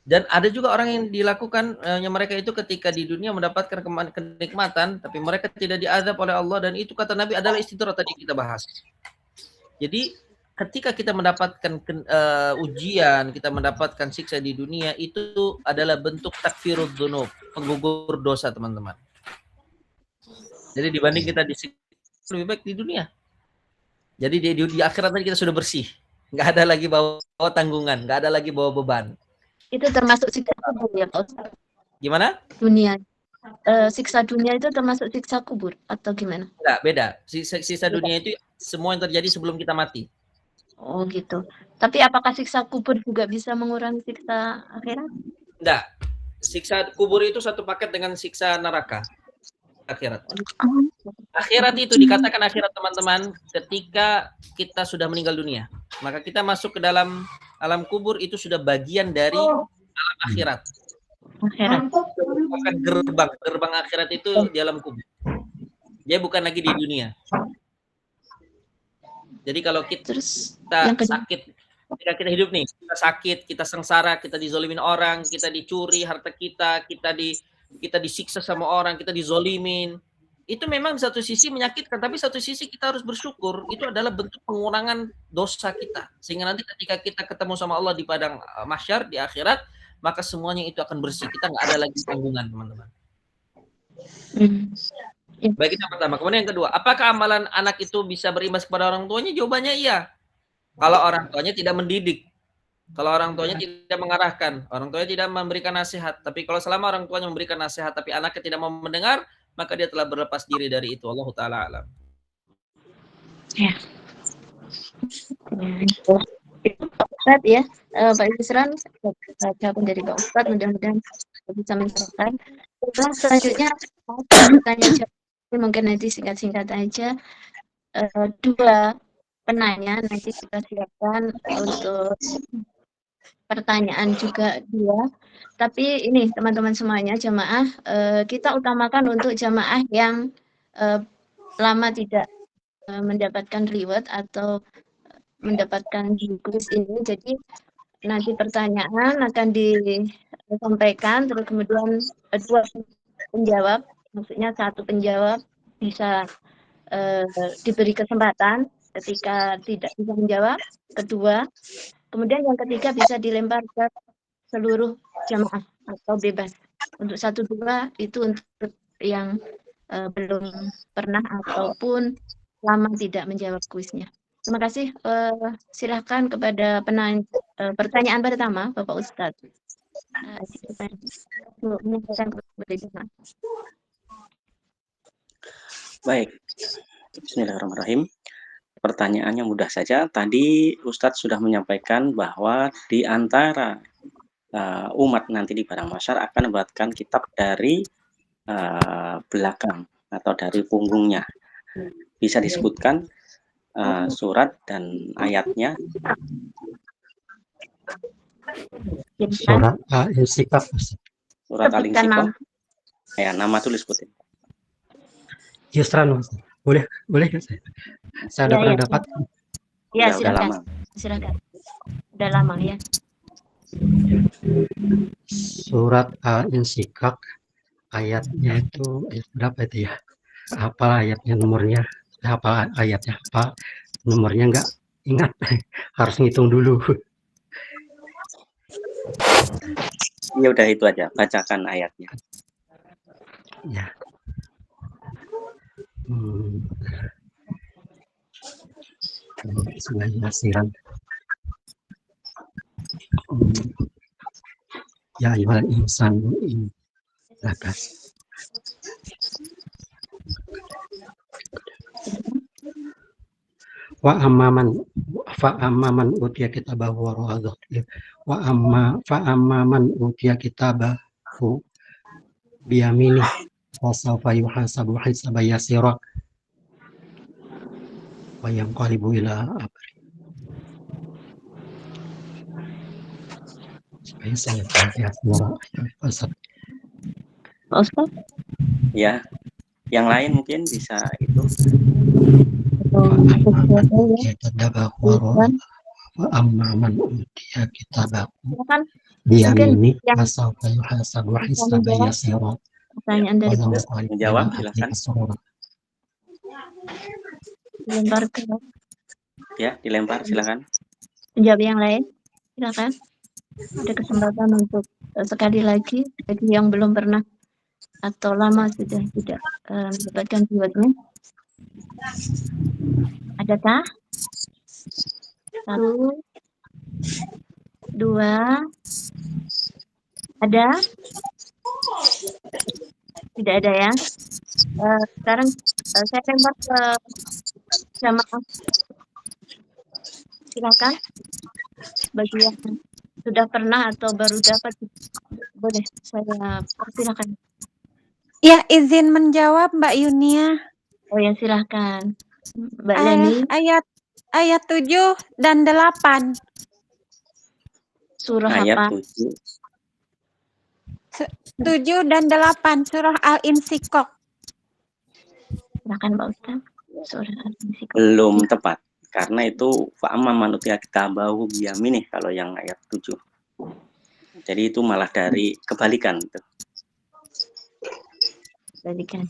Dan ada juga orang yang dilakukan yang mereka itu ketika di dunia mendapatkan kenikmatan, tapi mereka tidak diazab oleh Allah, dan itu kata Nabi adalah istidraj tadi kita bahas. Jadi ketika kita mendapatkan ujian, kita mendapatkan siksa di dunia, itu adalah bentuk takfirud dzunub, penggugur dosa, teman-teman. Jadi dibanding kita disiksa lebih baik di dunia. Jadi di akhirat tadi kita sudah bersih, nggak ada lagi bawa tanggungan, nggak ada lagi bawa beban. Itu termasuk siksa kubur ya Pak Ustaz? Gimana? Dunia. Siksa dunia itu termasuk siksa kubur atau gimana? Enggak, beda. Sisa dunia itu semua yang terjadi sebelum kita mati. Oh gitu. Tapi apakah siksa kubur juga bisa mengurangi siksa akhirat? Enggak. Siksa kubur itu satu paket dengan siksa neraka akhirat. Akhirat itu dikatakan akhirat, teman-teman, ketika kita sudah meninggal dunia. Maka kita masuk ke dalam alam kubur, itu sudah bagian dari alam akhirat. Akhirat. Bukan gerbang akhirat itu di alam kubur. Dia bukan lagi di dunia. Jadi kalau kita sakit, ketika kita hidup nih, kita sakit, kita sengsara, kita dizolimin orang, kita dicuri harta kita, kita disiksa sama orang, kita dizolimin. Itu memang di satu sisi menyakitkan, tapi satu sisi kita harus bersyukur. Itu adalah bentuk pengurangan dosa kita. Sehingga nanti ketika kita ketemu sama Allah di padang mahsyar, di akhirat, maka semuanya itu akan bersih. Kita nggak ada lagi tanggungan, teman-teman. Baik, itu yang pertama. Kemudian yang kedua, apakah amalan anak itu bisa berimbas kepada orang tuanya? Jawabannya iya. Kalau orang tuanya tidak mendidik, kalau orang tuanya tidak mengarahkan, orang tuanya tidak memberikan nasihat. Tapi kalau selama orang tuanya memberikan nasihat, tapi anaknya tidak mau mendengar, maka dia telah berlepas diri dari itu. Allahu ta'ala alam. Ya. Itu Pak Ustadz ya, Pak Yusran, jawaban dari Pak Ustadz, mudah-mudahan bisa menjelaskan. Terus selanjutnya, bertanya mungkin nanti singkat-singkat aja. Dua penanya nanti kita siapkan untuk pertanyaan juga dua. Tapi ini teman-teman semuanya jamaah, kita utamakan untuk jamaah yang lama tidak mendapatkan reward atau mendapatkan kuis ini. Jadi nanti pertanyaan akan disampaikan, terus kemudian dua penjawab, maksudnya satu penjawab bisa diberi kesempatan ketika tidak bisa menjawab, kedua. Kemudian yang ketiga bisa dilempar ke seluruh jamaah atau bebas. Untuk 1-2 itu untuk yang belum pernah ataupun lama tidak menjawab kuisnya. Terima kasih. Silahkan kepada pertanyaan pertama, Bapak Ustadz. Baik. Bismillahirrahmanirrahim. Pertanyaannya mudah saja. Tadi Ustadz sudah menyampaikan bahwa di antara umat nanti di padang mahsyar akan mendapatkan kitab dari belakang atau dari punggungnya. Bisa disebutkan surat dan ayatnya? Surat Al-Insyikaq. Surat Al-Insyikaq. Ya, nama tulis sebutin. Yusran, boleh kan saya? Saya udah pernah dapat. Ya, udah lama. Silakan. Udah lama ya. Surat Al-Insyikaq, ayatnya itu ayat berapa itu ya? Apa ayatnya, nomornya? Apa ayatnya? Apa nomornya nggak ingat? Harus ngitung dulu. Ya udah itu aja, bacakan ayatnya. Ya. Bismillahirrahmanirrahim. Ya ayyuhal insanu innaka wa amman utiya kitabahu wa amman utiya kitabahu biyamini wa sawfa yuhasabu hisaban yasira wa yanqalibu ila abri. Supaya saya tahu suara Ustaz. Ya, yang lain mungkin bisa itu. Amma man utiya kitabahu Silakan mungkin biyaminih yang fasawfa yuhasabu bisa hisaban menjawab yasira Ya, pertanyaan dari wa Bu. yunqalu ila menjawab ahlihi silakan. masrura. Dilempar ke Ya, dilempar silakan. penjawab yang lain. Silakan. Ada kesempatan untuk sekali lagi bagi yang belum pernah atau lama sudah tidak mendapatkan rewardnya. Adakah? 1, 2, ada? Tidak ada ya. Sekarang saya lempar ke jamaah. Silakan. Bagi yang sudah pernah atau baru dapat, boleh saya persilakan. Ya, izin menjawab Mbak Yunia. Oh ya, silakan. Mbak Leni, Ayat 7 dan 8. surah Ayat apa? 7. 7 dan 8 surah Al-Insyikok. Silakan Pak Ustaz. Surah Al-Insyikok. Belum tepat. Karena itu fa'amma man utiya kitabahu biyaminih kalau yang ayat 7. Jadi itu malah dari kebalikan. Balikan.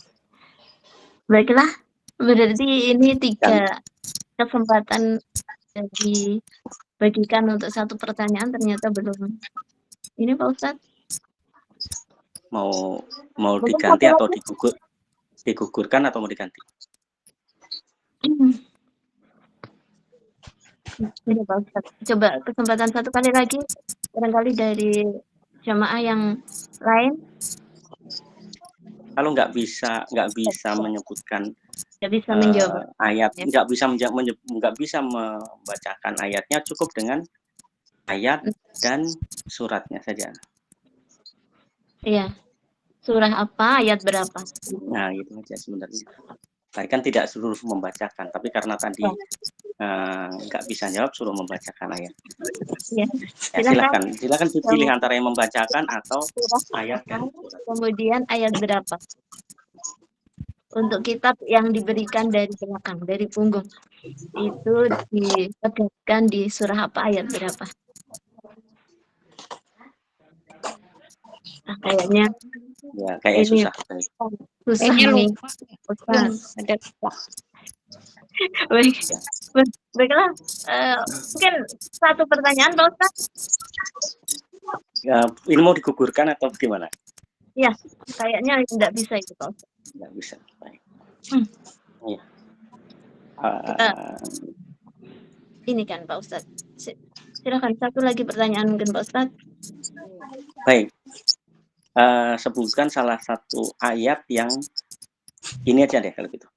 Baiklah, berarti ini 3 kesempatan dibagikan untuk 1 pertanyaan, ternyata belum. Ini Pak Ustaz. Mau Mungkin diganti satu atau lagi. digugurkan atau mau diganti? Ini Pak Ustaz. Coba kesempatan 1 kali lagi, barangkali dari jamaah yang lain. Kalau nggak bisa menyebutkan Nggak bisa menjawab. ayat, Ya. nggak bisa membacakan ayatnya, cukup dengan ayat dan suratnya saja. Iya. Surah apa, ayat berapa? Nah, itu aja sebenarnya. Tadi kan tidak suruh membacakan, tapi karena tadi nggak bisa jawab, suruh membacakan ayat. Ya. Ya, silakan dipilih antara yang membacakan atau ayat dan surat. Kemudian ayat berapa? Untuk kitab yang diberikan dari belakang, dari punggung, itu ditegakkan di surah apa, ayat berapa? Nah, kayaknya Kayaknya ini susah. susah Kayaknya nih. lupa. Baiklah, mungkin 1 pertanyaan Pak Ustaz. Ini mau digugurkan atau bagaimana? Ya, kayaknya tidak bisa itu Pak Ustaz. Nggak bisa. Baik. Ya. Ini kan Pak Ustaz. Silakan 1 lagi pertanyaan mungkin Pak Ustaz. Baik. Sebutkan salah satu ayat yang ini aja deh kalau gitu.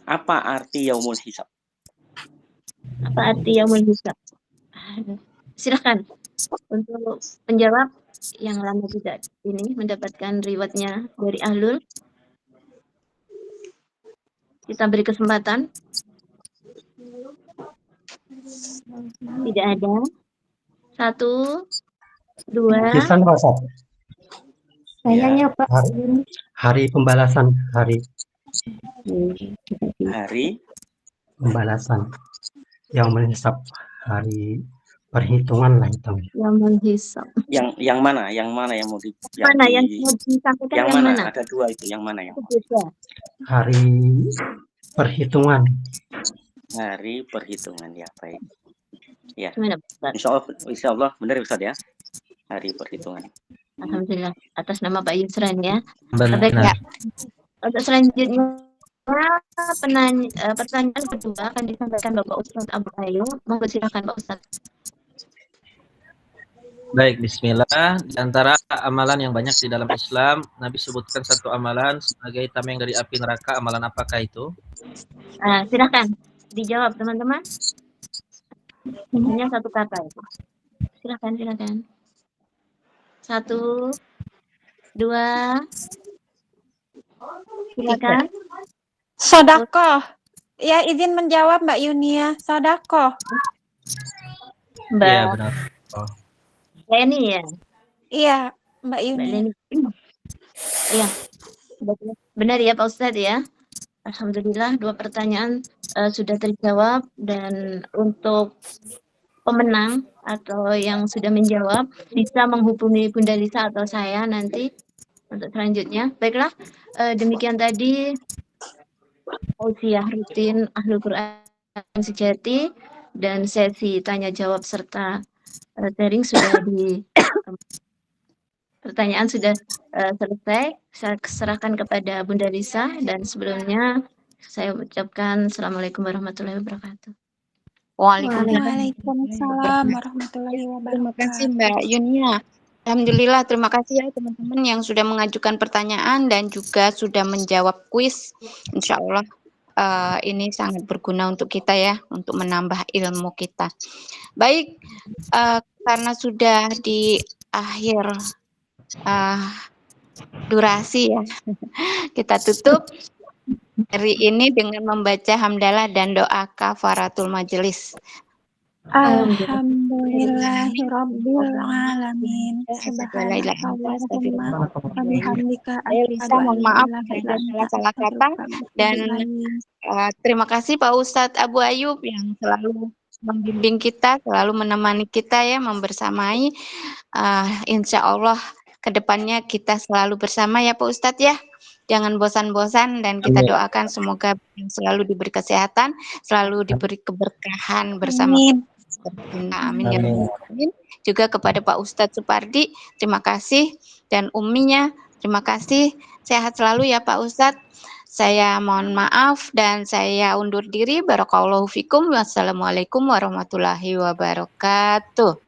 Apa arti yaumul hisab? Apa arti yaumul hisab? Silakan untuk menjawab yang lama tidak ini mendapatkan rewardnya dari Ahlul. Kita beri kesempatan. Tidak ada. 1, 2. Kisan Rasad. Kayaknya Pak. Hari pembalasan, hari pembalasan. Yang menyesap hari perhitungan lah itu. Yaumul hisab. Yang mana? Yang mau Yang disampaikan yang mana? Ada 2 itu. Yang mana yang? Hari perhitungan. Hari perhitungan, ya, baik. Ya. Insya Allah benar Ustaz ya. Hari perhitungan. Alhamdulillah, atas nama Pak Yusran ya. Benar. Untuk selanjutnya pertanyaan kedua akan disampaikan Bapak Ustadz Abu Ayu. Monggo silakan Pak Ustadz. Baik, bismillah. Di antara amalan yang banyak di dalam Islam, Nabi sebutkan 1 amalan sebagai tameng dari api neraka. Amalan apakah itu? Silakan dijawab teman-teman. Hanya 1 kata itu. Silakan. 1, 2. Silakan. Sodakoh. Ya, izin menjawab Mbak Yunia. Sodakoh. Iya, benar. Leni ya? Iya, Mbak Yunia. Leni. Iya. Benar ya Pak Ustadz ya? Alhamdulillah 2 pertanyaan sudah terjawab, dan untuk pemenang atau yang sudah menjawab bisa menghubungi Bunda Lisa atau saya nanti untuk selanjutnya. Baiklah, demikian tadi tausiah rutin Ahlul Quran Sejati dan sesi tanya jawab serta sharing sudah pertanyaan sudah selesai. Saya serahkan kepada Bunda Lisa dan sebelumnya saya ucapkan Assalamualaikum warahmatullahi wabarakatuh. Waalaikumsalam warahmatullahi Terima kasih wabarakatuh. Mbak Yunia. Alhamdulillah, terima kasih ya teman-teman yang sudah mengajukan pertanyaan dan juga sudah menjawab kuis. Insya Allah ini sangat berguna untuk kita ya, untuk menambah ilmu kita. Baik, karena sudah di akhir durasi ya, kita tutup hari ini dengan membaca hamdalah dan doa kafaratul majelis. Alhamdulillahirabbil alamin. Subhanakallahumma wa bihamdika Saya Lisa, mohon maaf jika salah kata dan terima kasih Pak Ustadz Abu Ayub yang selalu membimbing kita, selalu menemani kita ya, membersamai. Insya Allah kedepannya kita selalu bersama ya Pak Ustadz ya. Jangan bosan-bosan dan kita doakan semoga selalu diberi kesehatan, selalu diberi keberkahan bersama. Amin ya rabbal alamin. Juga kepada Pak Ustadz Supardi, terima kasih, dan Umminya, terima kasih. Sehat selalu ya Pak Ustadz. Saya mohon maaf dan saya undur diri. Barakallahu fikum. Wassalamualaikum warahmatullahi wabarakatuh.